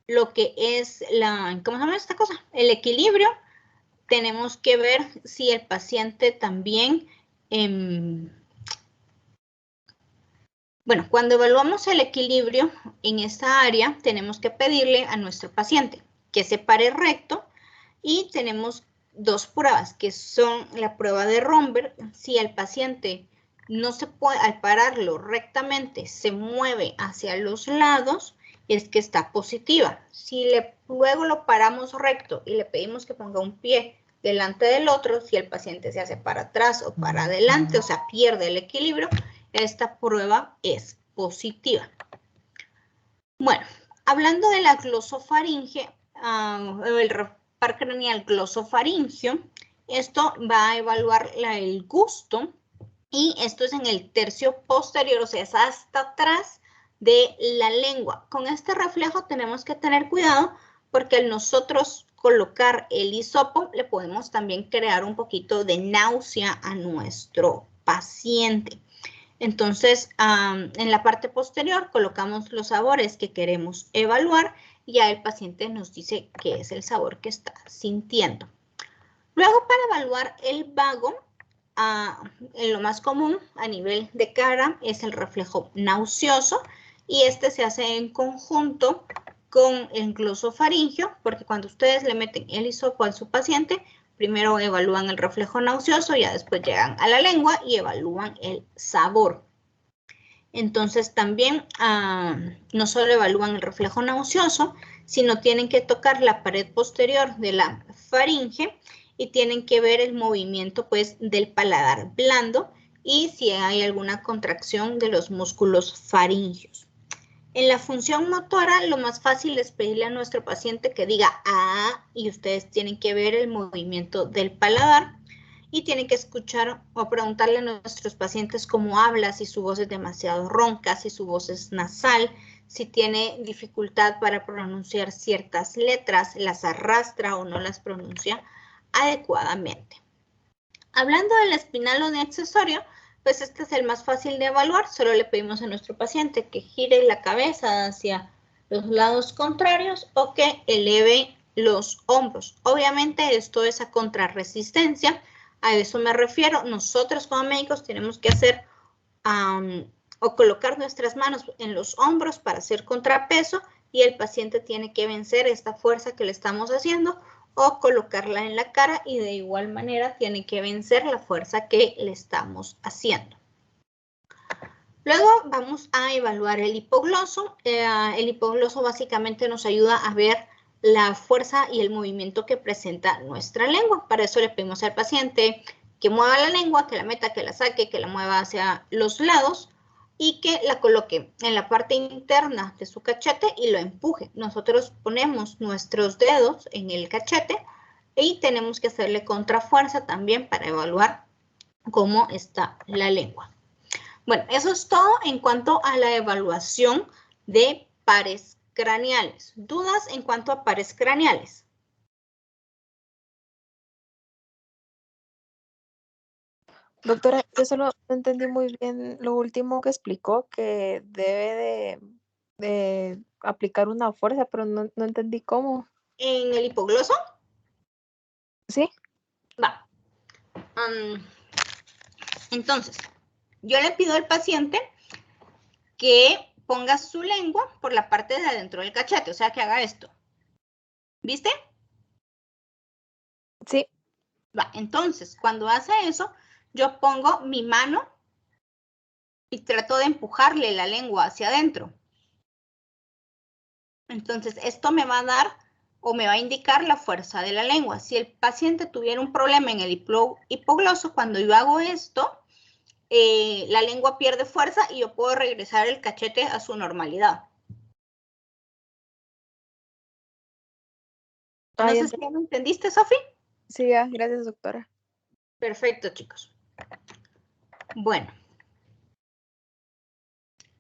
lo que es ¿cómo se llama esta cosa? El equilibrio. Tenemos que ver si el paciente también, bueno, cuando evaluamos el equilibrio en esta área, tenemos que pedirle a nuestro paciente que se pare recto y tenemos dos pruebas, que son la prueba de Romberg. Si el paciente no se puede, al pararlo rectamente, se mueve hacia los lados, es que está positiva. Si luego lo paramos recto y le pedimos que ponga un pie delante del otro, si el paciente se hace para atrás o para adelante, o sea, pierde el equilibrio, esta prueba es positiva. Bueno, hablando de la glosofaringe, el par craneal glosofaringio, esto va a evaluar el gusto y esto es en el tercio posterior, o sea, es hasta atrás de la lengua. Con este reflejo tenemos que tener cuidado porque al nosotros colocar el hisopo le podemos también crear un poquito de náusea a nuestro paciente. Entonces, en la parte posterior colocamos los sabores que queremos evaluar y ya el paciente nos dice qué es el sabor que está sintiendo. Luego, para evaluar el vago, en lo más común a nivel de cara es el reflejo nauseoso y este se hace en conjunto con el glosofaringio, porque cuando ustedes le meten el hisopo a su paciente, primero evalúan el reflejo nauseoso, ya después llegan a la lengua y evalúan el sabor. Entonces también no solo evalúan el reflejo nauseoso, sino tienen que tocar la pared posterior de la faringe y tienen que ver el movimiento pues del paladar blando y si hay alguna contracción de los músculos faringios. En la función motora, lo más fácil es pedirle a nuestro paciente que diga "ah" y ustedes tienen que ver el movimiento del paladar y tienen que escuchar o preguntarle a nuestros pacientes cómo habla, si su voz es demasiado ronca, si su voz es nasal, si tiene dificultad para pronunciar ciertas letras, las arrastra o no las pronuncia adecuadamente. Hablando del espinal accesorio, pues este es el más fácil de evaluar. Solo le pedimos a nuestro paciente que gire la cabeza hacia los lados contrarios o que eleve los hombros. Obviamente esto es a contrarresistencia. A eso me refiero. Nosotros como médicos tenemos que hacer o colocar nuestras manos en los hombros para hacer contrapeso y el paciente tiene que vencer esta fuerza que le estamos haciendo o colocarla en la cara y de igual manera tiene que vencer la fuerza que le estamos haciendo. Luego vamos a evaluar el hipogloso. El hipogloso básicamente nos ayuda a ver la fuerza y el movimiento que presenta nuestra lengua. Para eso le pedimos al paciente que mueva la lengua, que la meta, que la saque, que la mueva hacia los lados y que la coloque en la parte interna de su cachete y lo empuje. Nosotros ponemos nuestros dedos en el cachete y tenemos que hacerle contrafuerza también para evaluar cómo está la lengua. Bueno, eso es todo en cuanto a la evaluación de pares craneales. ¿Dudas en cuanto a pares craneales? Doctora, yo solo no entendí muy bien lo último que explicó, que debe de aplicar una fuerza, pero no entendí cómo. ¿En el hipogloso? ¿Sí? Va. Entonces, yo le pido al paciente que ponga su lengua por la parte de adentro del cachete, o sea, que haga esto. ¿Viste? Sí. Va, entonces, cuando hace eso, yo pongo mi mano y trato de empujarle la lengua hacia adentro. Entonces, esto me va a dar o me va a indicar la fuerza de la lengua. Si el paciente tuviera un problema en el hipogloso, cuando yo hago esto, la lengua pierde fuerza y yo puedo regresar el cachete a su normalidad. No sé si ya me entendiste, Sofi. Sí, ya, gracias, doctora. Perfecto, chicos. Bueno.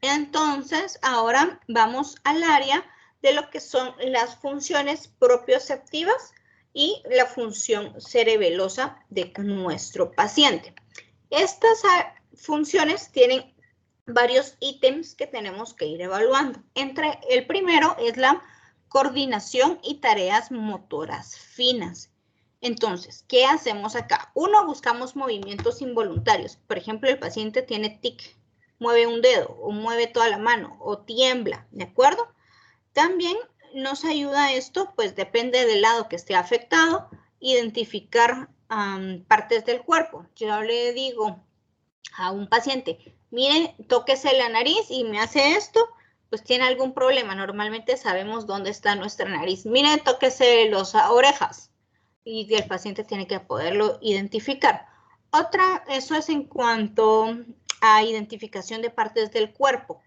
Entonces, ahora vamos al área de lo que son las funciones propioceptivas y la función cerebelosa de nuestro paciente. Estas funciones tienen varios ítems que tenemos que ir evaluando. Entre el primero es la coordinación y tareas motoras finas. Entonces, ¿qué hacemos acá? Uno, buscamos movimientos involuntarios. Por ejemplo, el paciente tiene tic, mueve un dedo o mueve toda la mano o tiembla, ¿de acuerdo? También nos ayuda esto, pues depende del lado que esté afectado, identificar partes del cuerpo. Yo le digo a un paciente, mire, tóquese la nariz y me hace esto, pues tiene algún problema. Normalmente sabemos dónde está nuestra nariz. Mire, tóquese las orejas y el paciente tiene que poderlo identificar. Eso es en cuanto a identificación de partes del cuerpo.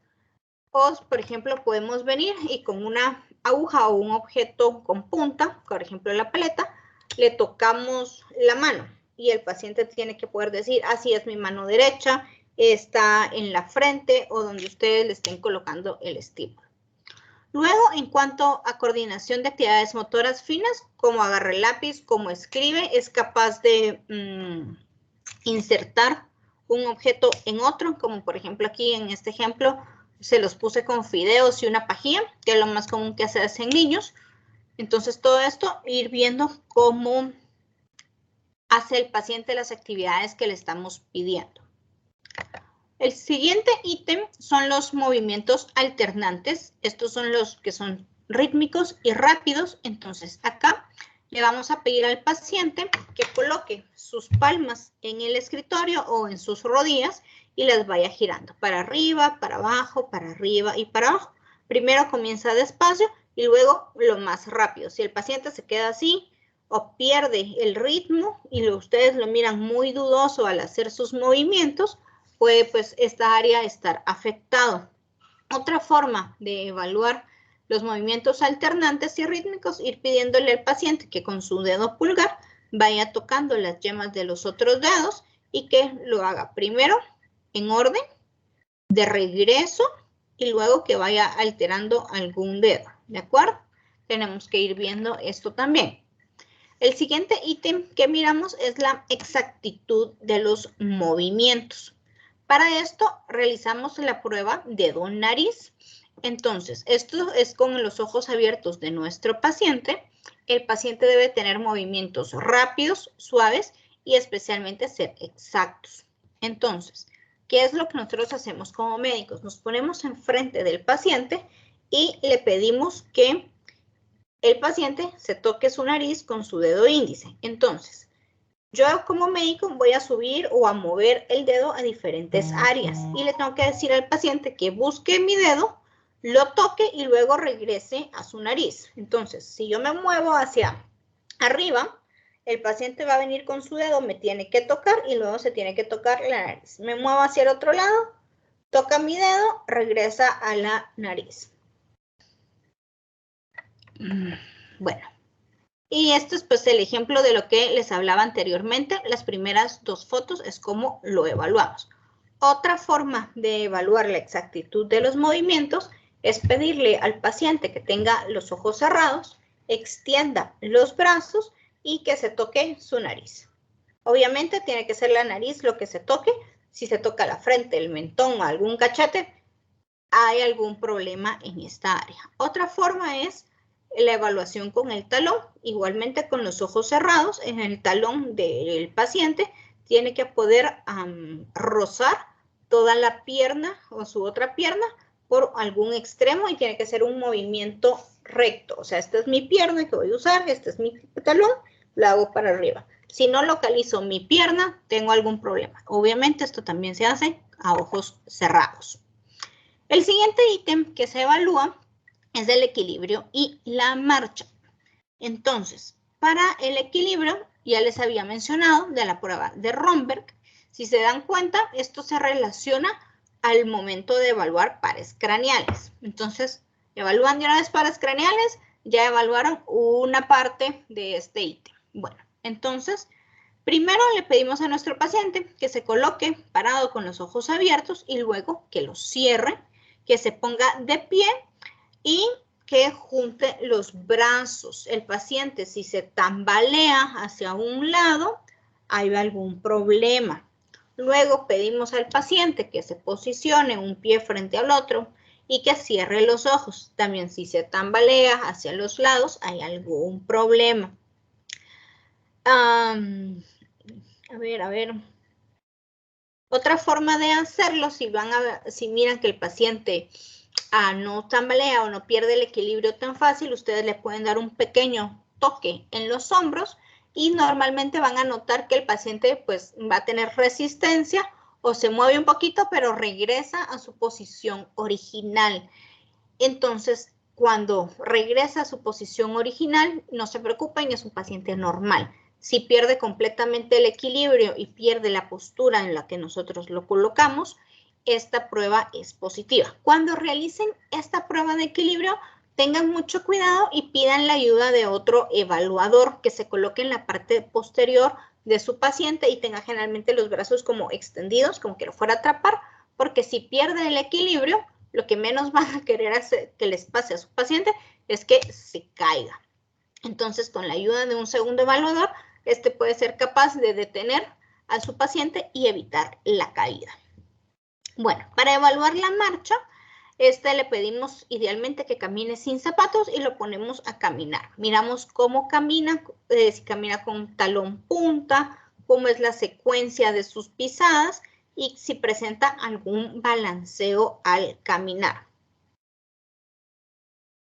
O, por ejemplo, podemos venir y con una aguja o un objeto con punta, por ejemplo la paleta, le tocamos la mano y el paciente tiene que poder decir, así es mi mano derecha, está en la frente o donde ustedes le estén colocando el estímulo. Luego, en cuanto a coordinación de actividades motoras finas, como agarra el lápiz, como escribe, es capaz de insertar un objeto en otro, como por ejemplo aquí en este ejemplo, se los puse con fideos y una pajilla, que es lo más común que se hace en niños. Entonces, todo esto, ir viendo cómo hace el paciente las actividades que le estamos pidiendo. El siguiente ítem son los movimientos alternantes. Estos son los que son rítmicos y rápidos. Entonces, acá le vamos a pedir al paciente que coloque sus palmas en el escritorio o en sus rodillas y las vaya girando para arriba, para abajo, para arriba y para abajo. Primero comienza despacio y luego lo más rápido. Si el paciente se queda así o pierde el ritmo y ustedes lo miran muy dudoso al hacer sus movimientos, puede pues esta área estar afectado. Otra forma de evaluar los movimientos alternantes y rítmicos, ir pidiéndole al paciente que con su dedo pulgar vaya tocando las yemas de los otros dedos y que lo haga primero en orden, de regreso y luego que vaya alterando algún dedo, ¿de acuerdo? Tenemos que ir viendo esto también. El siguiente ítem que miramos es la exactitud de los movimientos. Para esto realizamos la prueba dedo-nariz. Entonces, esto es con los ojos abiertos de nuestro paciente. El paciente debe tener movimientos rápidos, suaves y especialmente ser exactos. Entonces, ¿qué es lo que nosotros hacemos como médicos? Nos ponemos enfrente del paciente y le pedimos que el paciente se toque su nariz con su dedo índice. Entonces, yo como médico voy a subir o a mover el dedo a diferentes áreas y le tengo que decir al paciente que busque mi dedo, lo toque y luego regrese a su nariz. Entonces, si yo me muevo hacia arriba, el paciente va a venir con su dedo, me tiene que tocar y luego se tiene que tocar la nariz. Me muevo hacia el otro lado, toca mi dedo, regresa a la nariz. Bueno. Y esto es pues el ejemplo de lo que les hablaba anteriormente. Las primeras dos fotos es cómo lo evaluamos. Otra forma de evaluar la exactitud de los movimientos es pedirle al paciente que tenga los ojos cerrados, extienda los brazos y que se toque su nariz. Obviamente tiene que ser la nariz lo que se toque. Si se toca la frente, el mentón o algún cachete, hay algún problema en esta área. Otra forma es la evaluación con el talón, igualmente con los ojos cerrados, en el talón del paciente tiene que poder rozar toda la pierna o su otra pierna por algún extremo y tiene que ser un movimiento recto. O sea, esta es mi pierna que voy a usar, este es mi talón, lo hago para arriba. Si no localizo mi pierna, tengo algún problema. Obviamente esto también se hace a ojos cerrados. El siguiente ítem que se evalúa es el equilibrio y la marcha. Entonces, para el equilibrio, ya les había mencionado de la prueba de Romberg. Si se dan cuenta, esto se relaciona al momento de evaluar pares craneales. Entonces, evalúan de una vez pares craneales, ya evaluaron una parte de este ítem. Bueno, entonces, primero le pedimos a nuestro paciente que se coloque parado con los ojos abiertos y luego que los cierre, que se ponga de pie y que junte los brazos. El paciente, si se tambalea hacia un lado, hay algún problema. Luego pedimos al paciente que se posicione un pie frente al otro y que cierre los ojos. También si se tambalea hacia los lados, hay algún problema. A ver. Otra forma de hacerlo, si miran que el paciente no tambalea o no pierde el equilibrio tan fácil, ustedes le pueden dar un pequeño toque en los hombros y normalmente van a notar que el paciente pues va a tener resistencia o se mueve un poquito, pero regresa a su posición original. Entonces, cuando regresa a su posición original, no se preocupen, es un paciente normal. Si pierde completamente el equilibrio y pierde la postura en la que nosotros lo colocamos, esta prueba es positiva. Cuando realicen esta prueba de equilibrio, tengan mucho cuidado y pidan la ayuda de otro evaluador que se coloque en la parte posterior de su paciente y tenga generalmente los brazos como extendidos, como que lo fuera a atrapar, porque si pierde el equilibrio, lo que menos van a querer hacer que les pase a su paciente es que se caiga. Entonces, con la ayuda de un segundo evaluador, este puede ser capaz de detener a su paciente y evitar la caída. Bueno, para evaluar la marcha, le pedimos idealmente que camine sin zapatos y lo ponemos a caminar. Miramos cómo camina, si camina con talón punta, cómo es la secuencia de sus pisadas y si presenta algún balanceo al caminar.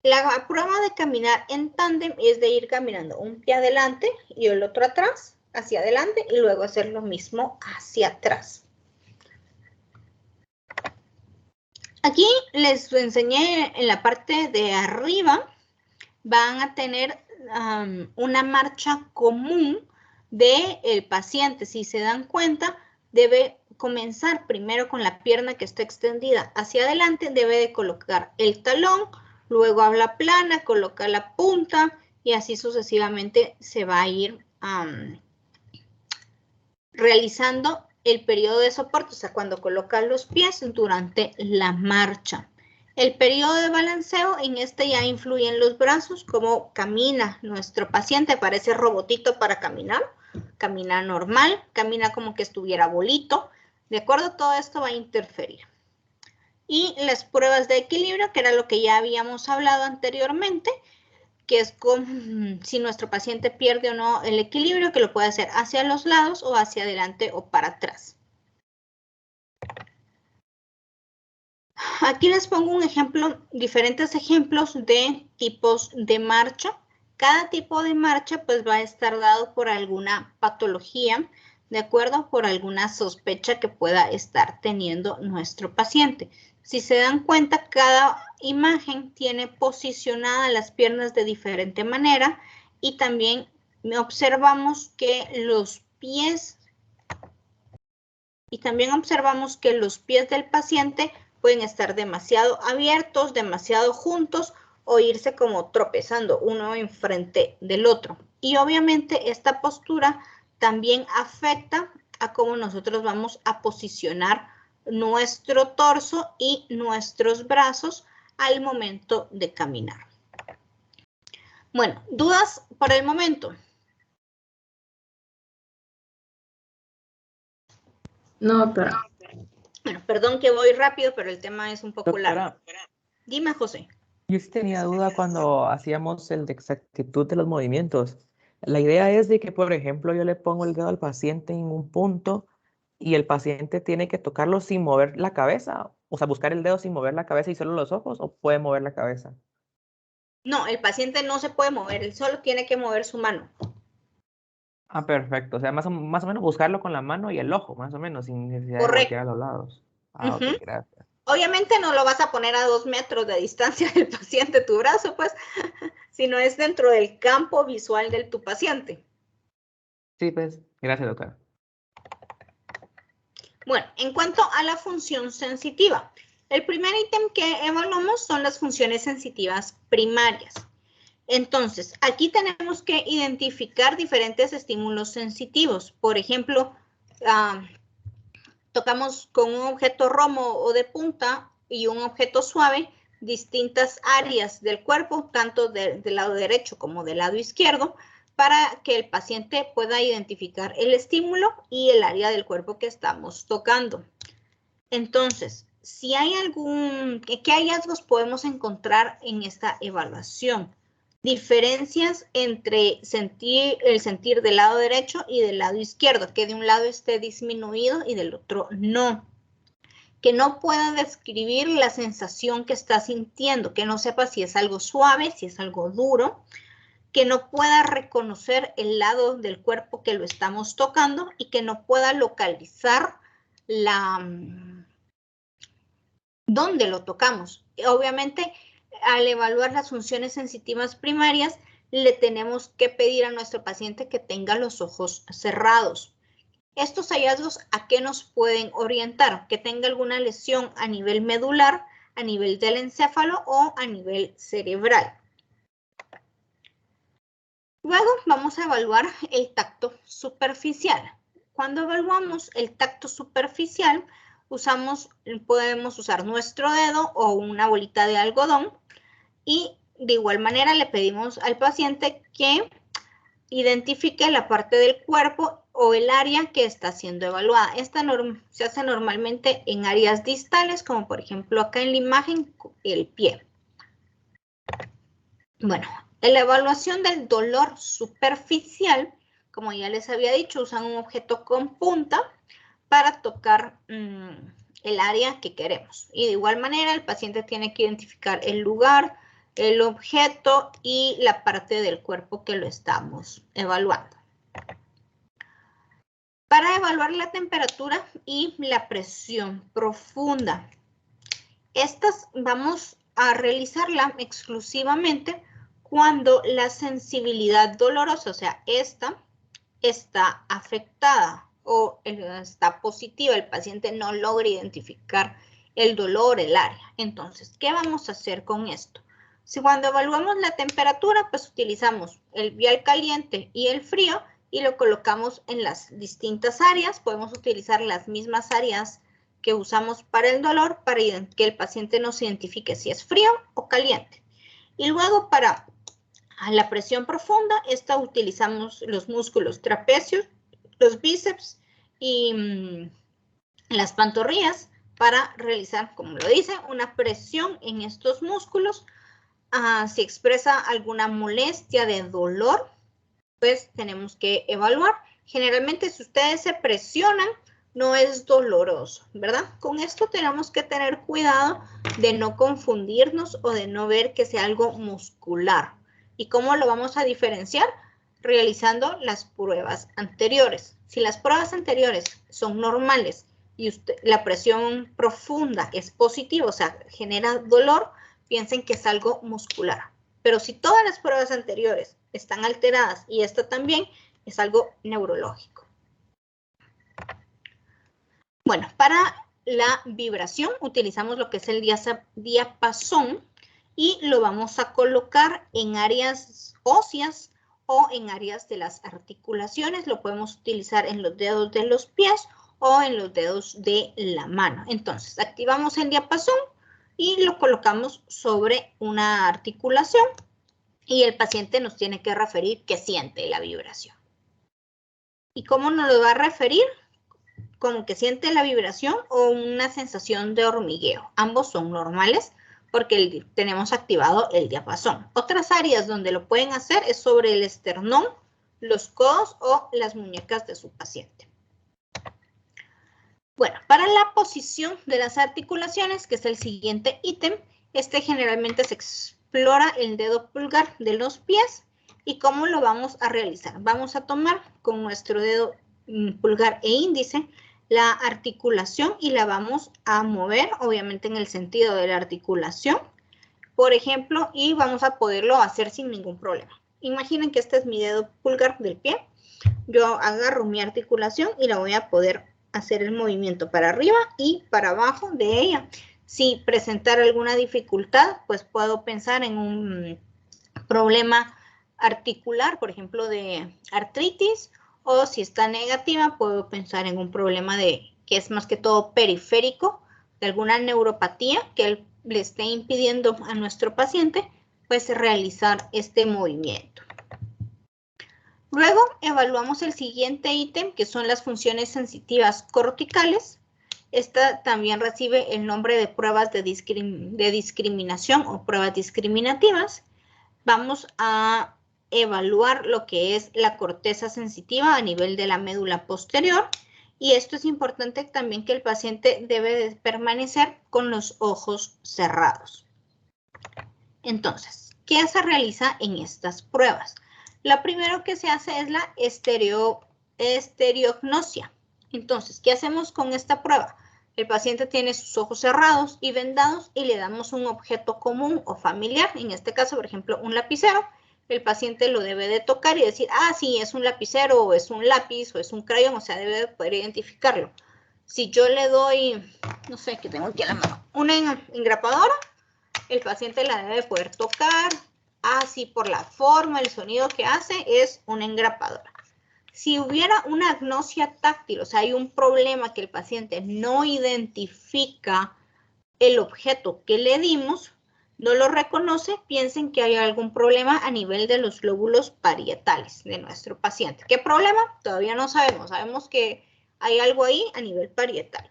La prueba de caminar en tándem es de ir caminando un pie adelante y el otro atrás, hacia adelante, y luego hacer lo mismo hacia atrás. Aquí les enseñé en la parte de arriba, van a tener una marcha común del paciente. Si se dan cuenta, debe comenzar primero con la pierna que está extendida hacia adelante, debe de colocar el talón, luego habla plana, coloca la punta y así sucesivamente se va a ir realizando el periodo de soporte, o sea, cuando coloca los pies durante la marcha. El periodo de balanceo, en este ya influyen los brazos, cómo camina nuestro paciente, parece robotito para caminar, camina normal, camina como que estuviera bolito, ¿de acuerdo? Todo esto va a interferir. Y las pruebas de equilibrio, que era lo que ya habíamos hablado anteriormente, que es como si nuestro paciente pierde o no el equilibrio, que lo puede hacer hacia los lados o hacia adelante o para atrás. Aquí les pongo un ejemplo, diferentes ejemplos de tipos de marcha. Cada tipo de marcha pues va a estar dado por alguna patología, ¿de acuerdo? Por alguna sospecha que pueda estar teniendo nuestro paciente. Si se dan cuenta, cada imagen tiene posicionadas las piernas de diferente manera y también observamos que los pies del paciente pueden estar demasiado abiertos, demasiado juntos o irse como tropezando uno enfrente del otro. Y obviamente esta postura también afecta a cómo nosotros vamos a posicionar nuestro torso y nuestros brazos al momento de caminar. Bueno, ¿dudas por el momento? No, doctora. Bueno, perdón que voy rápido, pero el tema es un poco Doctora, largo. Dime, José. yo sí tenía duda cuando hacíamos el de exactitud de los movimientos. La idea es de que, por ejemplo, yo le pongo el dedo al paciente en un punto y el paciente tiene que tocarlo sin mover la cabeza, o sea, buscar el dedo sin mover la cabeza y solo los ojos, o puede mover la cabeza. No, el paciente no se puede mover, él solo tiene que mover su mano. Ah, perfecto. O sea, más o menos buscarlo con la mano y el ojo, más o menos, sin necesidad de Correcto. voltear a los lados. Ah, ok, gracias. Obviamente no lo vas a poner a 2 metros de distancia del paciente tu brazo, pues, sino es dentro del campo visual de tu paciente. Sí, pues, gracias, doctora. Bueno, en cuanto a la función sensitiva, el primer ítem que evaluamos son las funciones sensitivas primarias. Entonces, aquí tenemos que identificar diferentes estímulos sensitivos. Por ejemplo, tocamos con un objeto romo o de punta y un objeto suave distintas áreas del cuerpo, tanto del lado derecho como del lado izquierdo, para que el paciente pueda identificar el estímulo y el área del cuerpo que estamos tocando. Entonces, si hay ¿qué hallazgos podemos encontrar en esta evaluación? Diferencias entre el sentir del lado derecho y del lado izquierdo, que de un lado esté disminuido y del otro no. Que no pueda describir la sensación que está sintiendo, que no sepa si es algo suave, si es algo duro, que no pueda reconocer el lado del cuerpo que lo estamos tocando y que no pueda localizar dónde lo tocamos. Obviamente, al evaluar las funciones sensitivas primarias, le tenemos que pedir a nuestro paciente que tenga los ojos cerrados. Estos hallazgos, ¿a qué nos pueden orientar? Que tenga alguna lesión a nivel medular, a nivel del encéfalo o a nivel cerebral. Luego vamos a evaluar el tacto superficial. Cuando evaluamos el tacto superficial, podemos usar nuestro dedo o una bolita de algodón y de igual manera le pedimos al paciente que identifique la parte del cuerpo o el área que está siendo evaluada. Esta se hace normalmente en áreas distales, como por ejemplo acá en la imagen, el pie. Bueno, en la evaluación del dolor superficial, como ya les había dicho, usan un objeto con punta para tocar el área que queremos. Y de igual manera, el paciente tiene que identificar el lugar, el objeto y la parte del cuerpo que lo estamos evaluando. Para evaluar la temperatura y la presión profunda. Estas vamos a realizarla exclusivamente cuando la sensibilidad dolorosa, o sea, esta está afectada o está positiva, el paciente no logra identificar el dolor, el área. Entonces, ¿qué vamos a hacer con esto? Si cuando evaluamos la temperatura, pues utilizamos el vial caliente y el frío y lo colocamos en las distintas áreas. Podemos utilizar las mismas áreas que usamos para el dolor para que el paciente nos identifique si es frío o caliente. Y luego para la presión profunda, esta utilizamos los músculos trapecios, los bíceps y las pantorrillas para realizar, como lo dice, una presión en estos músculos. Si expresa alguna molestia de dolor, pues tenemos que evaluar. Generalmente, si ustedes se presionan, no es doloroso, ¿verdad? Con esto tenemos que tener cuidado de no confundirnos o de no ver que sea algo muscular. ¿Y cómo lo vamos a diferenciar? Realizando las pruebas anteriores. Si las pruebas anteriores son normales y la presión profunda es positiva, o sea, genera dolor, piensen que es algo muscular. Pero si todas las pruebas anteriores están alteradas y esta también, es algo neurológico. Bueno, para la vibración utilizamos lo que es el diapasón y lo vamos a colocar en áreas óseas o en áreas de las articulaciones. Lo podemos utilizar en los dedos de los pies o en los dedos de la mano. Entonces, activamos el diapasón y lo colocamos sobre una articulación y el paciente nos tiene que referir que siente la vibración. ¿Y cómo nos lo va a referir? Como que siente la vibración o una sensación de hormigueo. Ambos son normales porque tenemos activado el diapasón. Otras áreas donde lo pueden hacer es sobre el esternón, los codos o las muñecas de su paciente. Bueno, para la posición de las articulaciones, que es el siguiente ítem, generalmente se explora el dedo pulgar de los pies. ¿Y cómo lo vamos a realizar? Vamos a tomar con nuestro dedo pulgar e índice la articulación y la vamos a mover, obviamente en el sentido de la articulación, por ejemplo, y vamos a poderlo hacer sin ningún problema. Imaginen que este es mi dedo pulgar del pie. Yo agarro mi articulación y la voy a poder hacer el movimiento para arriba y para abajo de ella. Si presentara alguna dificultad, pues puedo pensar en un problema articular, por ejemplo, de artritis, o si está negativa, puedo pensar en un problema que es más que todo periférico, de alguna neuropatía que le esté impidiendo a nuestro paciente, pues realizar este movimiento. Luego evaluamos el siguiente ítem, que son las funciones sensitivas corticales. Esta también recibe el nombre de pruebas de discriminación o pruebas discriminativas. Vamos a evaluar lo que es la corteza sensitiva a nivel de la médula posterior. Y esto es importante también, que el paciente debe de permanecer con los ojos cerrados. Entonces, ¿qué se realiza en estas pruebas? Lo primero que se hace es la estereognosia. Entonces, ¿qué hacemos con esta prueba? El paciente tiene sus ojos cerrados y vendados y le damos un objeto común o familiar, en este caso, por ejemplo, un lapicero. El paciente lo debe de tocar y decir, ah, sí, es un lapicero, o es un lápiz, o es un crayón, o sea, debe de poder identificarlo. Si yo le doy, no sé, que tengo aquí a la mano, una engrapadora, el paciente la debe poder tocar, así por la forma, el sonido que hace, es una engrapadora. Si hubiera una agnosia táctil, o sea, hay un problema que el paciente no identifica el objeto que le dimos, no lo reconoce, piensen que hay algún problema a nivel de los lóbulos parietales de nuestro paciente. ¿Qué problema? Todavía no sabemos. Sabemos que hay algo ahí a nivel parietal.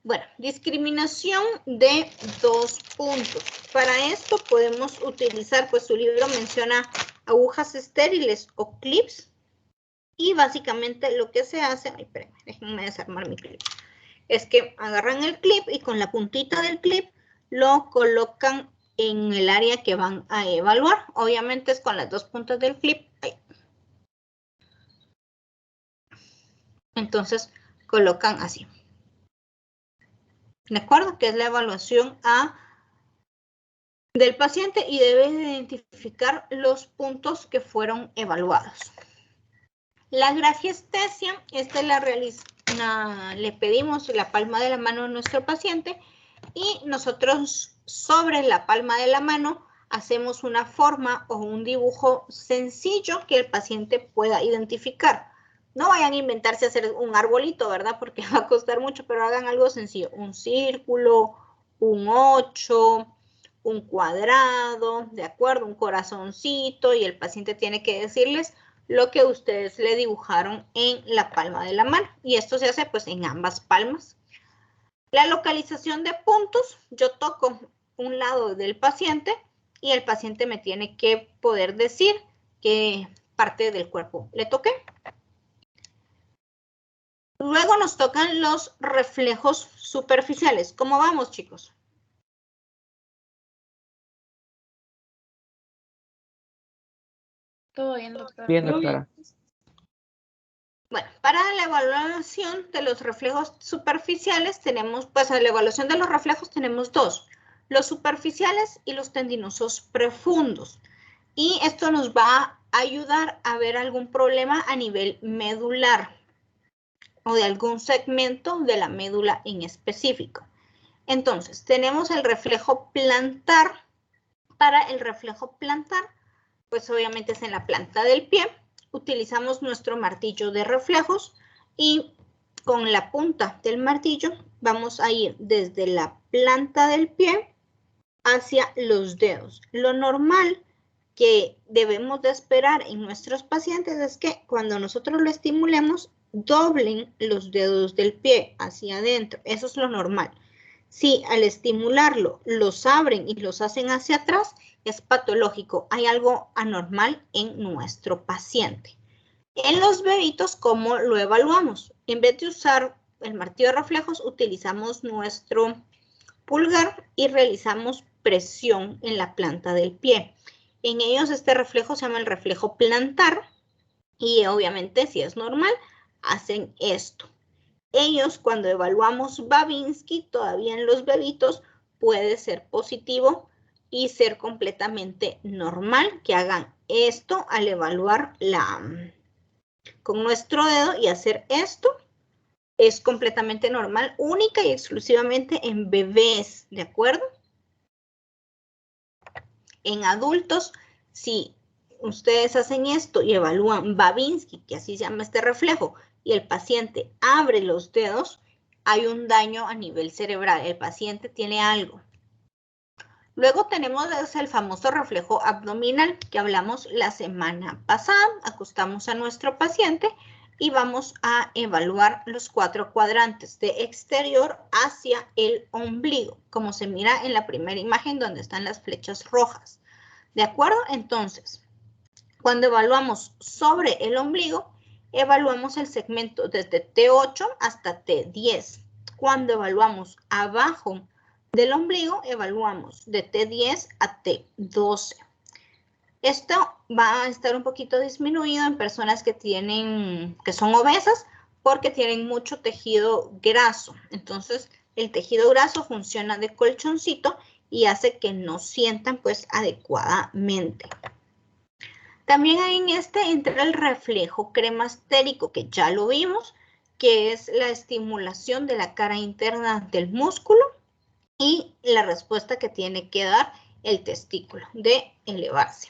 Bueno, discriminación de 2 puntos. Para esto podemos utilizar, pues su libro menciona agujas estériles o clips. Y básicamente lo que se hace, ay, espérenme, déjenme desarmar mi clip, es que agarran el clip y con la puntita del clip lo colocan en el área que van a evaluar. Obviamente es con las 2 puntas del clip. Ahí. Entonces colocan así. ¿De acuerdo? Que es la evaluación del paciente y debe identificar los puntos que fueron evaluados. La grafiestesia, le pedimos la palma de la mano a nuestro paciente y nosotros sobre la palma de la mano hacemos una forma o un dibujo sencillo que el paciente pueda identificar. No vayan a inventarse hacer un arbolito, ¿verdad? Porque va a costar mucho, pero hagan algo sencillo. Un círculo, un 8, un cuadrado, ¿de acuerdo? Un corazoncito y el paciente tiene que decirles lo que ustedes le dibujaron en la palma de la mano. Y esto se hace pues en ambas palmas. La localización de puntos, yo toco un lado del paciente y el paciente me tiene que poder decir qué parte del cuerpo le toqué. Luego nos tocan los reflejos superficiales. ¿Cómo vamos, chicos? Todo bien, doctora. Bien, doctora. Bueno, para la evaluación de los reflejos superficiales tenemos, pues a la evaluación de los reflejos tenemos 2, los superficiales y los tendinosos profundos. Y esto nos va a ayudar a ver algún problema a nivel medular o de algún segmento de la médula en específico. Entonces, tenemos el reflejo plantar. Para el reflejo plantar, pues obviamente es en la planta del pie. Utilizamos nuestro martillo de reflejos y con la punta del martillo vamos a ir desde la planta del pie hacia los dedos. Lo normal que debemos de esperar en nuestros pacientes es que cuando nosotros lo estimulemos, doblen los dedos del pie hacia adentro. Eso es lo normal. Si al estimularlo los abren y los hacen hacia atrás, es patológico. Hay algo anormal en nuestro paciente. En los bebitos, ¿cómo lo evaluamos? En vez de usar el martillo de reflejos, utilizamos nuestro pulgar y realizamos presión en la planta del pie. En ellos este reflejo se llama el reflejo plantar y obviamente si es normal, hacen esto. Ellos cuando evaluamos Babinski, todavía en los bebitos puede ser positivo y ser completamente normal, que hagan esto al evaluar con nuestro dedo y hacer esto. Es completamente normal, única y exclusivamente en bebés, ¿de acuerdo? En adultos, si ustedes hacen esto y evalúan Babinski, que así se llama este reflejo, y el paciente abre los dedos, hay un daño a nivel cerebral. El paciente tiene algo. Luego tenemos el famoso reflejo abdominal que hablamos la semana pasada. Acostamos a nuestro paciente y vamos a evaluar los 4 cuadrantes de exterior hacia el ombligo, como se mira en la primera imagen donde están las flechas rojas. ¿De acuerdo? Entonces, cuando evaluamos sobre el ombligo, evaluamos el segmento desde T8 hasta T10. Cuando evaluamos abajo del ombligo, evaluamos de T10 a T12. Esto va a estar un poquito disminuido en personas que son obesas porque tienen mucho tejido graso. Entonces, el tejido graso funciona de colchoncito y hace que no sientan pues adecuadamente. También ahí en entra el reflejo cremastérico, que ya lo vimos, que es la estimulación de la cara interna del músculo y la respuesta que tiene que dar el testículo de elevarse.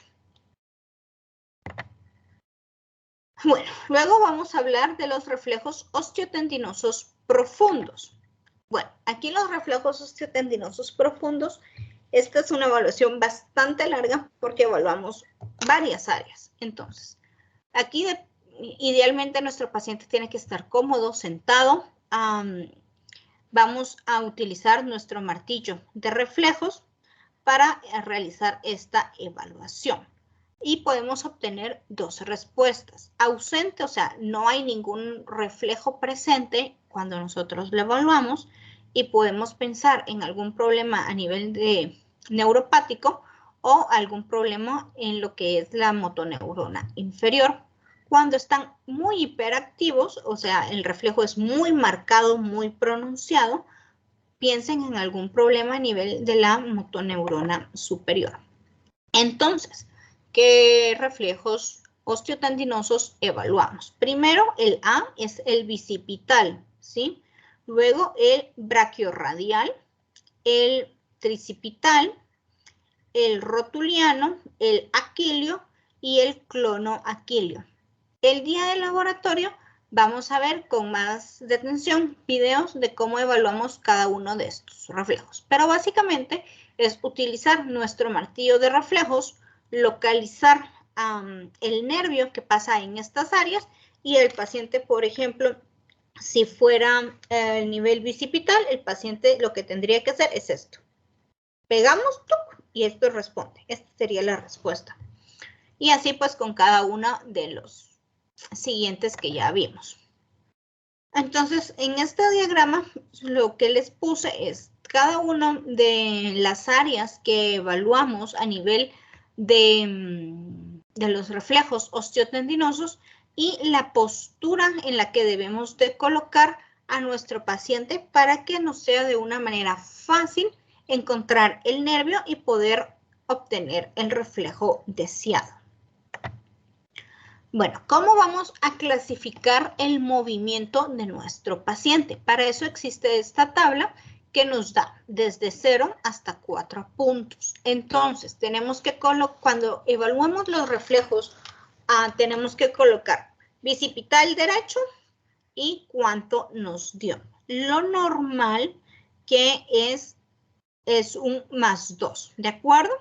Bueno, luego vamos a hablar de los reflejos osteotendinosos profundos. Bueno, aquí los reflejos osteotendinosos profundos, esta es una evaluación bastante larga porque evaluamos varias áreas. Entonces, aquí idealmente nuestro paciente tiene que estar cómodo, sentado. Vamos a utilizar nuestro martillo de reflejos para realizar esta evaluación. Y podemos obtener 2 respuestas. Ausente, o sea, no hay ningún reflejo presente cuando nosotros lo evaluamos y podemos pensar en algún problema a nivel de neuropático o algún problema en lo que es la motoneurona inferior. Cuando están muy hiperactivos, o sea, el reflejo es muy marcado, muy pronunciado, piensen en algún problema a nivel de la motoneurona superior. Entonces, ¿qué reflejos osteotendinosos evaluamos? Primero, el A es el bicipital, ¿sí? Luego, el brachiorradial, el tricipital, el rotuliano, el aquilio y el clonoaquilio. El día del laboratorio vamos a ver con más detención videos de cómo evaluamos cada uno de estos reflejos. Pero básicamente es utilizar nuestro martillo de reflejos, localizar el nervio que pasa en estas áreas y el paciente, por ejemplo, si fuera el nivel bicipital, el paciente lo que tendría que hacer es esto. Pegamos y esto responde. Esta sería la respuesta. Y así pues con cada uno de los siguientes que ya vimos. Entonces, en este diagrama lo que les puse es cada una de las áreas que evaluamos a nivel de los reflejos osteotendinosos y la postura en la que debemos de colocar a nuestro paciente para que nos sea de una manera fácil encontrar el nervio y poder obtener el reflejo deseado. Bueno, ¿cómo vamos a clasificar el movimiento de nuestro paciente? Para eso existe esta tabla que nos da desde 0 hasta 4 puntos. Entonces, tenemos que cuando evaluamos los reflejos, tenemos que colocar bicipital derecho y cuánto nos dio. Lo normal que es un +2, ¿de acuerdo?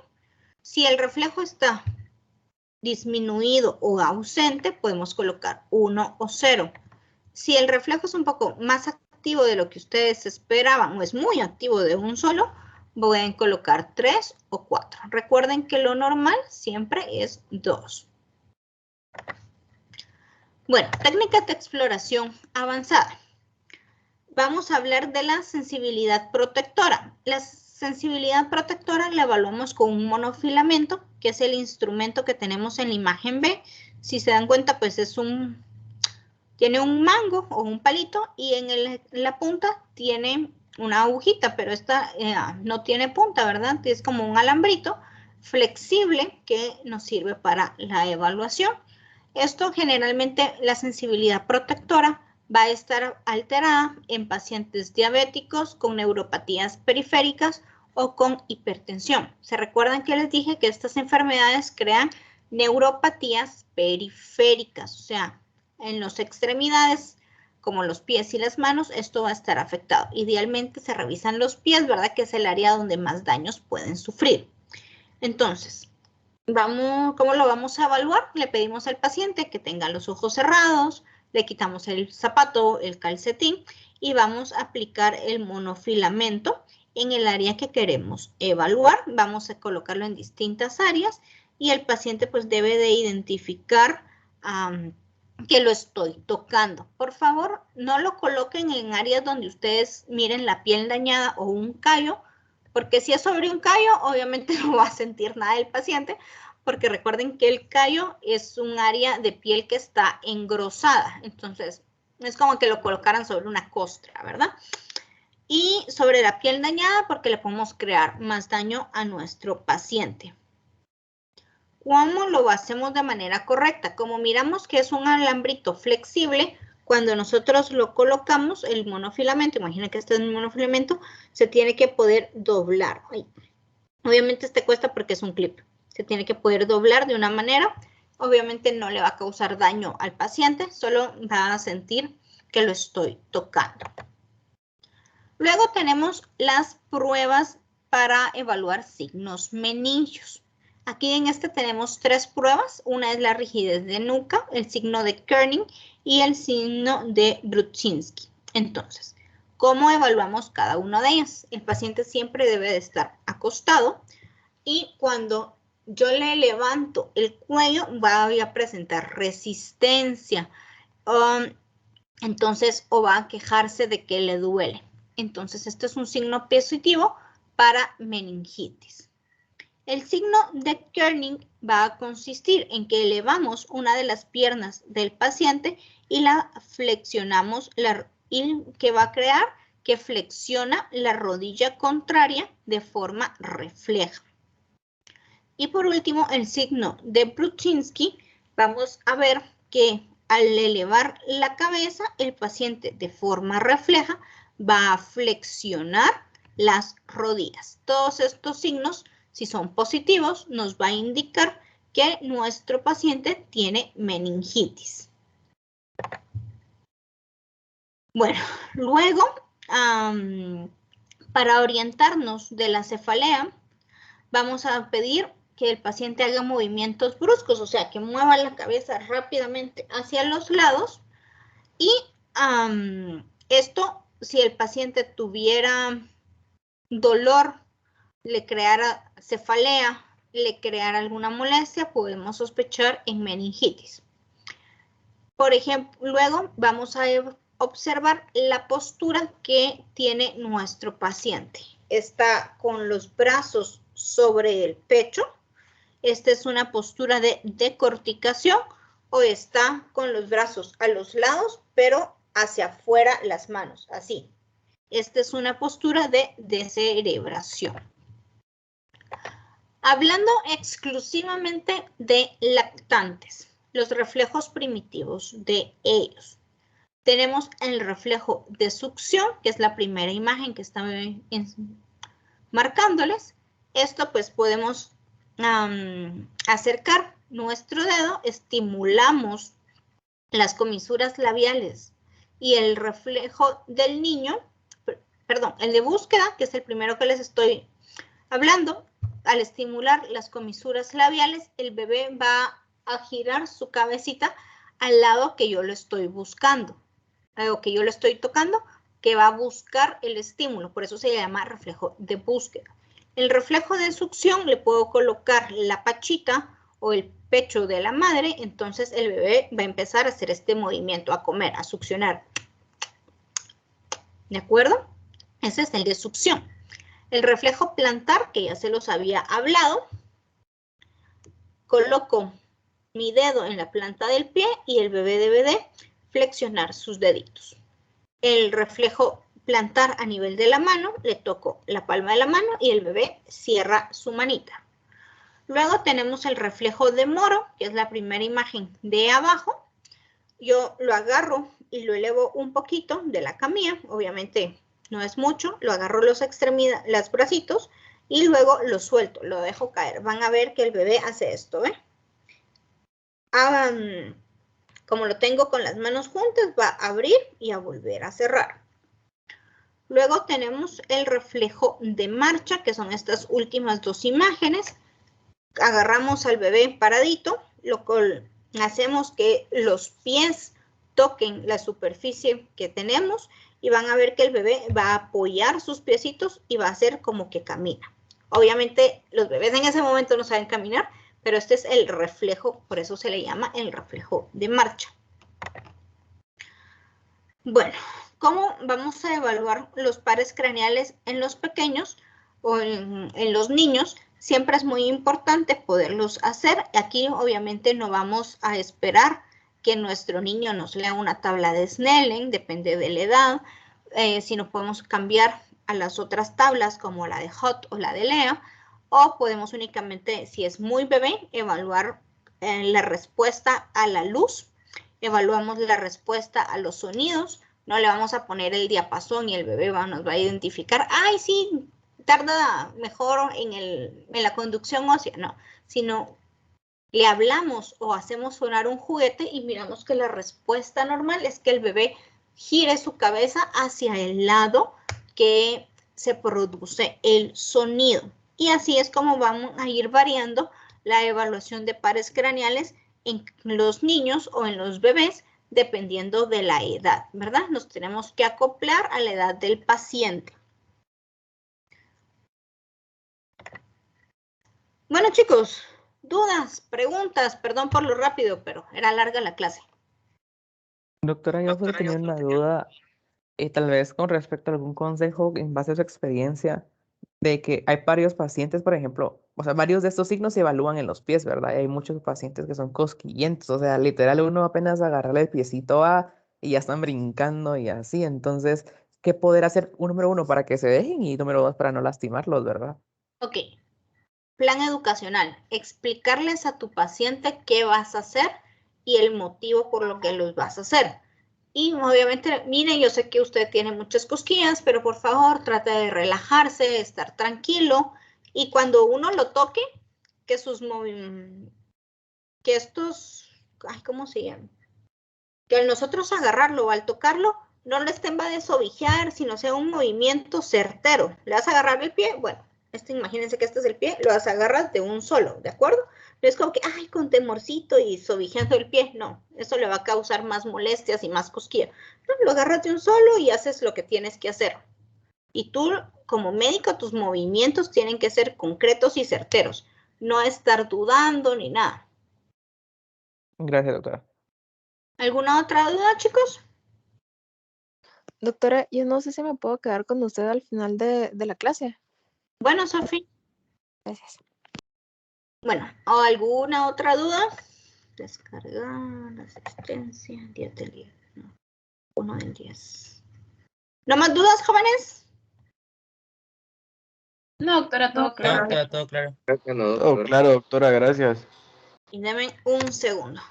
Si el reflejo está disminuido o ausente, podemos colocar 1 o 0. Si el reflejo es un poco más activo de lo que ustedes esperaban o es muy activo de un solo, pueden colocar 3 o 4. Recuerden que lo normal siempre es 2. Bueno, técnicas de exploración avanzada. Vamos a hablar de la sensibilidad protectora. La sensibilidad protectora la evaluamos con un monofilamento, que es el instrumento que tenemos en la imagen B. Si se dan cuenta, pues tiene un mango o un palito y en la punta tiene una agujita, pero esta no tiene punta, ¿verdad? Es como un alambrito flexible que nos sirve para la evaluación. Esto generalmente la sensibilidad protectora va a estar alterada en pacientes diabéticos con neuropatías periféricas o con hipertensión. ¿Se recuerdan que les dije que estas enfermedades crean neuropatías periféricas? O sea, en las extremidades, como los pies y las manos, esto va a estar afectado. Idealmente se revisan los pies, ¿verdad? Que es el área donde más daños pueden sufrir. Entonces, ¿cómo lo vamos a evaluar? Le pedimos al paciente que tenga los ojos cerrados, le quitamos el zapato, el calcetín y vamos a aplicar el monofilamento en el área que queremos evaluar. Vamos a colocarlo en distintas áreas y el paciente pues debe de identificar que lo estoy tocando. Por favor, no lo coloquen en áreas donde ustedes miren la piel dañada o un callo, porque si es sobre un callo, obviamente no va a sentir nada el paciente, porque recuerden que el callo es un área de piel que está engrosada. Entonces, es como que lo colocaran sobre una costra, ¿verdad? Y sobre la piel dañada, porque le podemos crear más daño a nuestro paciente. ¿Cómo lo hacemos de manera correcta? Como miramos que es un alambrito flexible, cuando nosotros lo colocamos, el monofilamento, imagina que este es un monofilamento, se tiene que poder doblar. Obviamente este cuesta porque es un clip. Se tiene que poder doblar de una manera. Obviamente no le va a causar daño al paciente, solo va a sentir que lo estoy tocando. Luego tenemos las pruebas para evaluar signos meningios. Aquí en este tenemos 3 pruebas. Una es la rigidez de nuca, el signo de Kerning y el signo de Brudzinski. Entonces, ¿cómo evaluamos cada una de ellas? El paciente siempre debe de estar acostado y cuando yo le levanto el cuello va a presentar resistencia. Entonces, o va a quejarse de que le duele. Entonces, este es un signo positivo para meningitis. El signo de Kerning va a consistir en que elevamos una de las piernas del paciente y la flexionamos, y que va a crear que flexiona la rodilla contraria de forma refleja. Y por último, el signo de Brudzinski, vamos a ver que al elevar la cabeza, el paciente de forma refleja va a flexionar las rodillas. Todos estos signos, si son positivos, nos va a indicar que nuestro paciente tiene meningitis. Bueno, luego, para orientarnos de la cefalea, vamos a pedir que el paciente haga movimientos bruscos, o sea, que mueva la cabeza rápidamente hacia los lados. Y esto, si el paciente tuviera dolor, le creara cefalea, le creara alguna molestia, podemos sospechar en meningitis. Por ejemplo, luego vamos a observar la postura que tiene nuestro paciente. Está con los brazos sobre el pecho. Esta es una postura de decorticación o está con los brazos a los lados, pero hacia afuera las manos, así. Esta es una postura de descerebración. Hablando exclusivamente de lactantes, los reflejos primitivos de ellos. Tenemos el reflejo de succión, que es la primera imagen que está marcándoles. Esto pues podemos acercar nuestro dedo, estimulamos las comisuras labiales y el reflejo del niño, perdón, el de búsqueda, que es el primero que les estoy hablando. Al estimular las comisuras labiales, el bebé va a girar su cabecita al lado que yo lo estoy buscando, o que yo lo estoy tocando, que va a buscar el estímulo. Por eso se llama reflejo de búsqueda. El reflejo de succión le puedo colocar la pachita o el pecho de la madre, entonces el bebé va a empezar a hacer este movimiento, a comer, a succionar. ¿De acuerdo? Ese es el de succión. El reflejo plantar, que ya se los había hablado, coloco mi dedo en la planta del pie y el bebé debe de flexionar sus deditos. El reflejo plantar a nivel de la mano, le toco la palma de la mano y el bebé cierra su manita. Luego tenemos el reflejo de Moro, que es la primera imagen de abajo. Yo lo agarro y lo elevo un poquito de la camilla, obviamente no es mucho, lo agarro los bracitos y luego lo suelto, lo dejo caer. Van a ver que el bebé hace esto, ¿ve? Como lo tengo con las manos juntas, va a abrir y a volver a cerrar. Luego tenemos el reflejo de marcha, que son estas últimas dos imágenes. Agarramos al bebé paradito, hacemos que los pies toquen la superficie que tenemos y van a ver que el bebé va a apoyar sus piecitos y va a hacer como que camina. Obviamente los bebés en ese momento no saben caminar, pero este es el reflejo, por eso se le llama el reflejo de marcha. Bueno, ¿cómo vamos a evaluar los pares craneales en los pequeños o en los niños? Siempre es muy importante poderlos hacer. Aquí obviamente no vamos a esperar que nuestro niño nos lea una tabla de Snellen, depende de la edad, si no podemos cambiar a las otras tablas como la de Hot o la de Lea, o podemos únicamente, si es muy bebé, evaluar la respuesta a la luz, evaluamos la respuesta a los sonidos, no le vamos a poner el diapasón y el bebé nos va a identificar, ¡ay, sí! Tarda mejor en la conducción ósea, no, sino le hablamos o hacemos sonar un juguete y miramos que la respuesta normal es que el bebé gire su cabeza hacia el lado que se produce el sonido. Y así es como vamos a ir variando la evaluación de pares craneales en los niños o en los bebés, dependiendo de la edad, ¿verdad? Nos tenemos que acoplar a la edad del paciente. Bueno, chicos, dudas, preguntas, perdón por lo rápido, pero era larga la clase. Doctora, yo solo tenía una duda, tal vez con respecto a algún consejo en base a su experiencia, de que hay varios pacientes, por ejemplo, o sea, varios de estos signos se evalúan en los pies, ¿verdad? Y hay muchos pacientes que son cosquillentos, o sea, literal uno apenas agarrarle el piecito y ya están brincando y así. Entonces, ¿qué poder hacer, número uno, para que se dejen y número dos, para no lastimarlos, ¿verdad? Ok. Plan educacional. Explicarles a tu paciente qué vas a hacer y el motivo por lo que los vas a hacer. Y obviamente, mire, yo sé que usted tiene muchas cosquillas, pero por favor trate de relajarse, estar tranquilo. Y cuando uno lo toque, que ¿cómo se llama? Que al nosotros agarrarlo o al tocarlo, no lo estén va a desobijar, sino sea un movimiento certero. ¿Le vas a agarrar el pie? Bueno, imagínense que este es el pie, lo vas a agarrar de un solo, ¿de acuerdo? No es como que, ay, con temorcito y sobijando el pie, no, eso le va a causar más molestias y más cosquilla. No, lo agarras de un solo y haces lo que tienes que hacer. Y tú, como médico, tus movimientos tienen que ser concretos y certeros, no estar dudando ni nada. Gracias, doctora. ¿Alguna otra duda, chicos? Doctora, yo no sé si me puedo quedar con usted al final de la clase. Bueno, Sofi. Gracias. Bueno, ¿alguna otra duda? Descargar, la asistencia, 10 del 10. No, 1 del 10. ¿No más dudas, jóvenes? No, doctora, todo claro. Todo claro. Oh, claro, doctora, gracias. Y denme un segundo.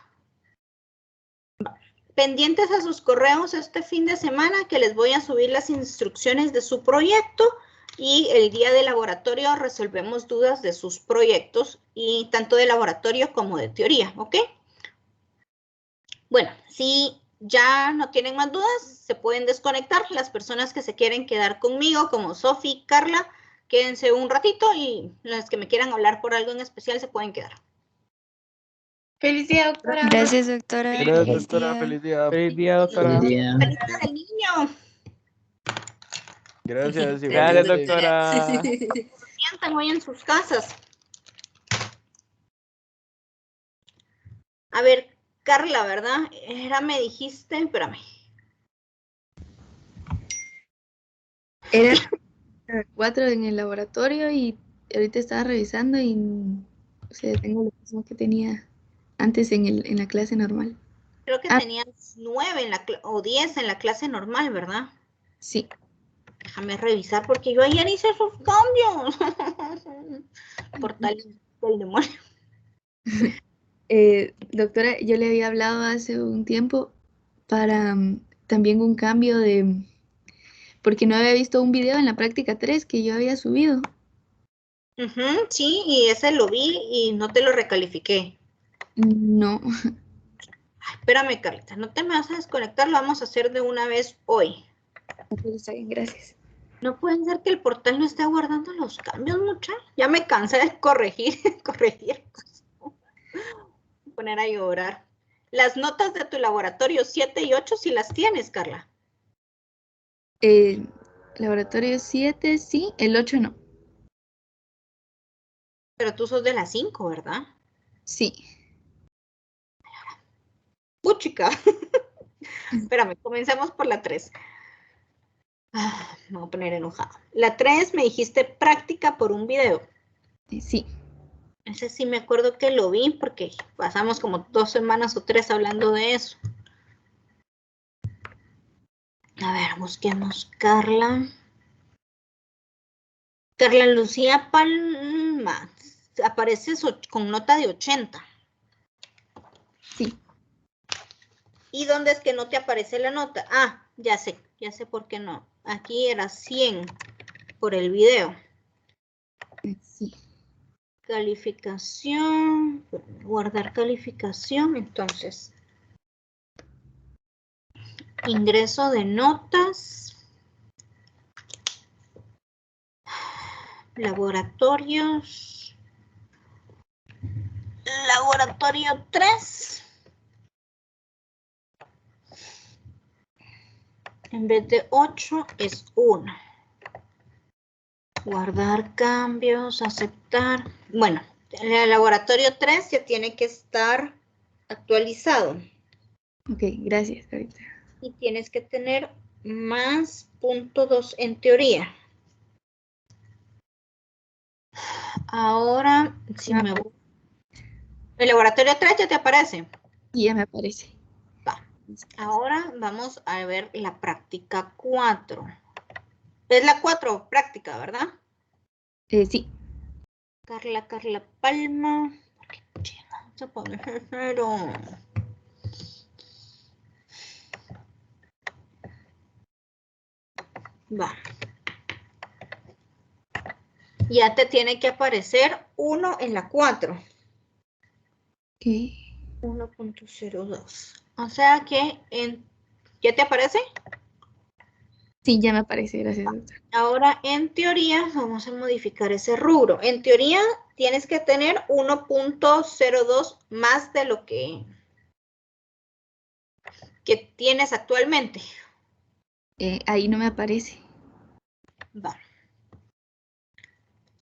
Pendientes a sus correos este fin de semana que les voy a subir las instrucciones de su proyecto y el día de laboratorio resolvemos dudas de sus proyectos y tanto de laboratorio como de teoría, ¿ok? Bueno, si ya no tienen más dudas, se pueden desconectar. Las personas que se quieren quedar conmigo, como Sofi, Carla, quédense un ratito y las que me quieran hablar por algo en especial se pueden quedar. Feliz día, doctora. Gracias, doctora. Gracias, Feliz doctora. día. Feliz día. Feliz día, doctora. Feliz día del niño. Gracias, Gracias, igualmente. doctora. Sientan hoy en sus casas. A ver, Carla, ¿verdad? Me dijiste, espérame. Era 4 en el laboratorio y ahorita estaba revisando y o sea, tengo lo mismo que tenía antes en la clase normal. Creo que tenías 9 o 10 en la clase normal, ¿verdad? Sí. Déjame revisar porque yo ayer hice esos cambios. Portal del demonio. Doctora, yo le había hablado hace un tiempo para también un cambio de, porque no había visto un video en la práctica 3 que yo había subido. Sí, y ese lo vi y no te lo recalifiqué. No. Ay, espérame, Carlita, no te me vas a desconectar, lo vamos a hacer de una vez hoy. Ok, está bien, gracias. No puede ser que el portal no esté guardando los cambios, mucha. Ya me cansé de corregir. Voy a poner a llorar. Las notas de tu laboratorio 7 y 8 sí las tienes, Carla. Laboratorio 7, sí, el 8 no. Pero tú sos de las 5, ¿verdad? Sí. Puchica. Espérame, comencemos por la 3. Me voy a poner enojada. La 3 me dijiste práctica por un video. Sí. Ese sí me acuerdo que lo vi porque pasamos como 2 semanas o 3 hablando de eso. A ver, busquemos Carla. Carla Lucía Palma. Apareces con nota de 80. Sí. ¿Y dónde es que no te aparece la nota? Ah, ya sé por qué no. Aquí era 100 por el video. Sí. Calificación, guardar calificación, entonces. Ingreso de notas. Laboratorios. Laboratorio 3. En vez de 8 es 1. Guardar cambios, aceptar. Bueno, el laboratorio 3 ya tiene que estar actualizado. Ok, gracias, ahorita. Y tienes que tener más .2 en teoría. Ahora, si me voy. El laboratorio 3 ya te aparece. Y ya me aparece. Va. Ahora vamos a ver la práctica 4. Es la 4 práctica, ¿verdad? Sí. Carla Palma. Vamos a poner 0. Va. Ya te tiene que aparecer 1 en la 4. Ok. 1.02. O sea que ¿ya te aparece? Sí, ya me aparece, gracias, doctor. Ahora, en teoría, vamos a modificar ese rubro. En teoría, tienes que tener 1.02 más de lo que tienes actualmente. Ahí no me aparece. Va.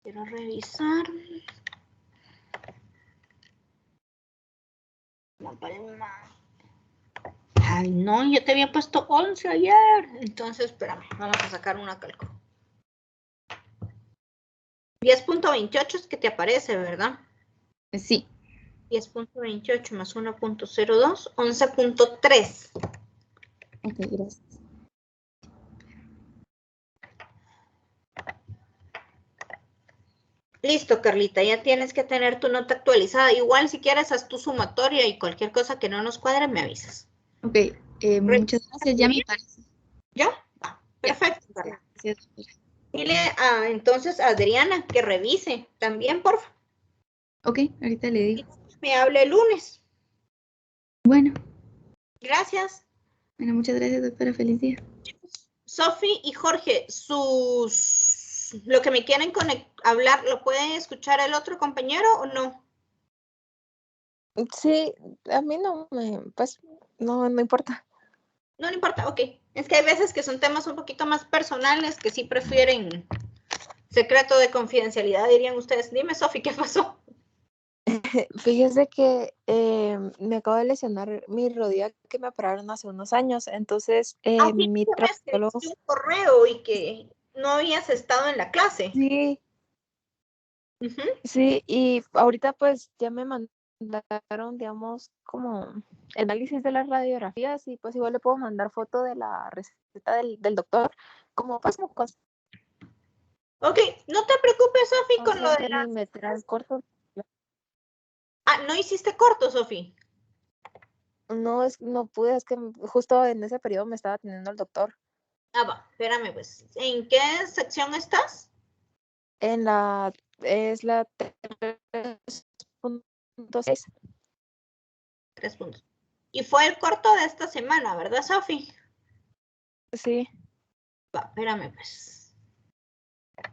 Quiero revisar. Ay, no, yo te había puesto 11 ayer. Entonces, espérame, vamos a sacar una cálculo. 10.28 es que te aparece, ¿verdad? Sí. 10.28 más 1.02, 11.3. Ok, gracias. Listo, Carlita, ya tienes que tener tu nota actualizada. Igual si quieres haz tu sumatoria y cualquier cosa que no nos cuadre me avisas. Ok, muchas gracias, ya me aparece. ¿Ya? Ah, perfecto, Carla. Gracias, doctora. Dile entonces a Adriana que revise también, por favor. Ok, ahorita le digo. Me hable el lunes. Bueno. Gracias. Bueno, muchas gracias, doctora. Feliz día. Sofi y Jorge, lo que me quieren hablar, ¿lo puede escuchar el otro compañero o no? Sí, a mí pues no importa. No le importa, ok. Es que hay veces que son temas un poquito más personales que sí prefieren secreto de confidencialidad, dirían ustedes. Dime, Sofi, ¿qué pasó? Fíjese que me acabo de lesionar mi rodilla que me operaron hace unos años, entonces Sí, mi me traumatólogo... escribiste un correo y que no habías estado en la clase. Sí, Uh-huh. sí, y ahorita pues ya me mandó mandaron, digamos, como el análisis de las radiografías y pues igual le puedo mandar foto de la receta del doctor, como pues como cosas, Ok, no te preocupes, Sofi, o con lo sea, de la... milimetras cortos. Ah, ¿no hiciste corto, Sofi? No pude, es que justo en ese periodo me estaba atendiendo el doctor. Ah, va, espérame, pues. ¿En qué sección estás? Es la 3.6. 3 puntos. Y fue el corto de esta semana, ¿verdad, Sofi? Sí. Va, espérame, pues.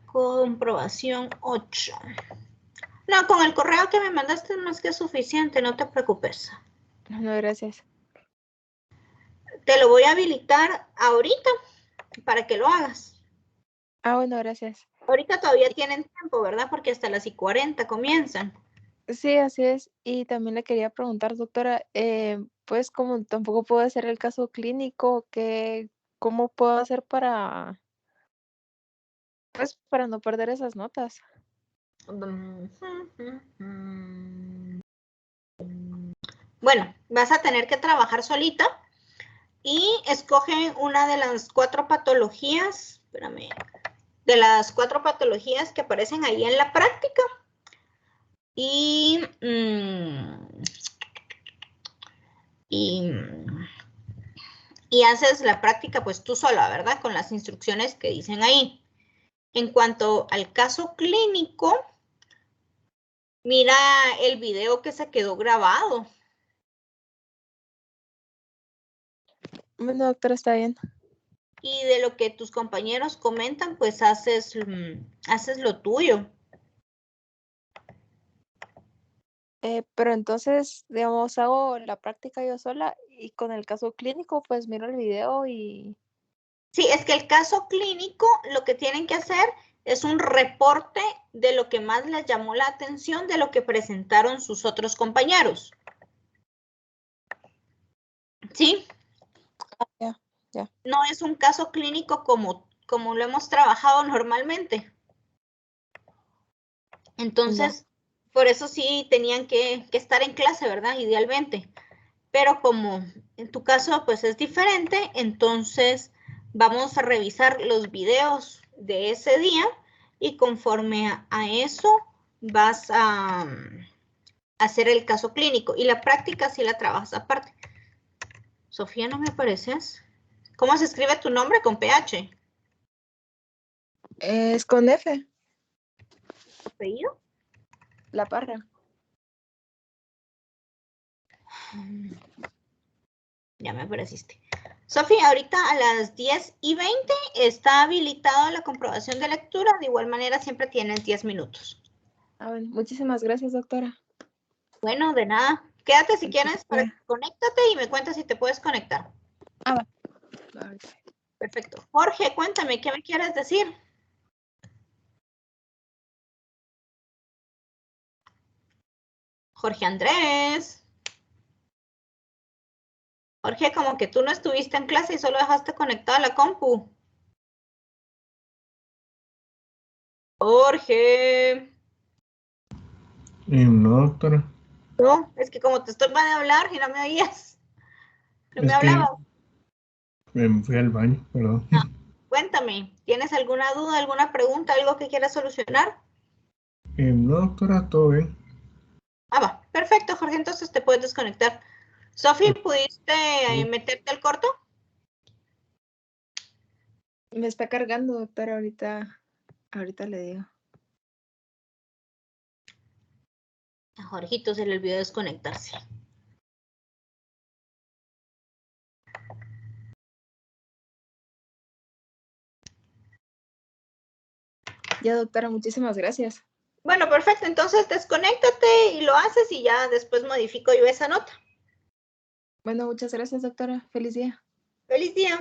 Comprobación 8. No, con el correo que me mandaste no es que es suficiente, no te preocupes. No, gracias. Te lo voy a habilitar ahorita para que lo hagas. Ah, bueno, gracias. Ahorita todavía tienen tiempo, ¿verdad? Porque hasta las 1:40 comienzan. Sí, así es. Y también le quería preguntar, doctora, pues como tampoco puedo hacer el caso clínico, ¿cómo puedo hacer pues, para no perder esas notas? Bueno, vas a tener que trabajar solita y escoge una de las 4 patologías, espérame, de las 4 patologías que aparecen ahí en la práctica y haces la práctica pues tú sola, ¿verdad? Con las instrucciones que dicen ahí. En cuanto al caso clínico, mira el video que se quedó grabado. Bueno, doctora, está bien. Y de lo que tus compañeros comentan, pues haces lo tuyo. Pero entonces, digamos, hago la práctica yo sola y con el caso clínico, pues miro el video y... Sí, es que el caso clínico lo que tienen que hacer es un reporte de lo que más les llamó la atención de lo que presentaron sus otros compañeros. ¿Sí? Ya. No es un caso clínico como lo hemos trabajado normalmente. Entonces, por eso sí tenían que estar en clase, ¿verdad? Idealmente. Pero como en tu caso pues es diferente, entonces vamos a revisar los videos de ese día y conforme a eso vas a hacer el caso clínico y la práctica sí la trabajas aparte. Sofía, ¿no me apareces? ¿Cómo se escribe tu nombre con PH? Es con F, ¿Apellido? La Parra. Ya me apareciste. Sofía, ahorita a las 10:20 está habilitada la comprobación de lectura. De igual manera, siempre tienes 10 minutos. Ah, bueno, muchísimas gracias, doctora. Bueno, de nada. Quédate si Feliz quieres, día. conéctate y me cuentas si te puedes conectar. Ah, va. Ahorita. Perfecto. Jorge, cuéntame, ¿qué me quieres decir? Jorge Andrés. Jorge, como que tú no estuviste en clase y solo dejaste conectada la compu. Jorge. No, doctora. No, es que como te estoy para de hablar y no me oías. No me Es que hablabas. me fui al baño, perdón. No. Cuéntame, ¿tienes alguna duda, alguna pregunta, algo que quieras solucionar? No, doctora, todo bien. Ah, va. Perfecto, Jorge, entonces te puedes desconectar. Sofi, Ok. ¿pudiste meterte al corto? Me está cargando, doctora, ahorita le digo. A Jorgito se le olvidó desconectarse. Ya, doctora, muchísimas gracias. Bueno, perfecto. Entonces desconéctate y lo haces y ya después modifico yo esa nota. Bueno, muchas gracias, doctora. Feliz día. ¡Feliz día!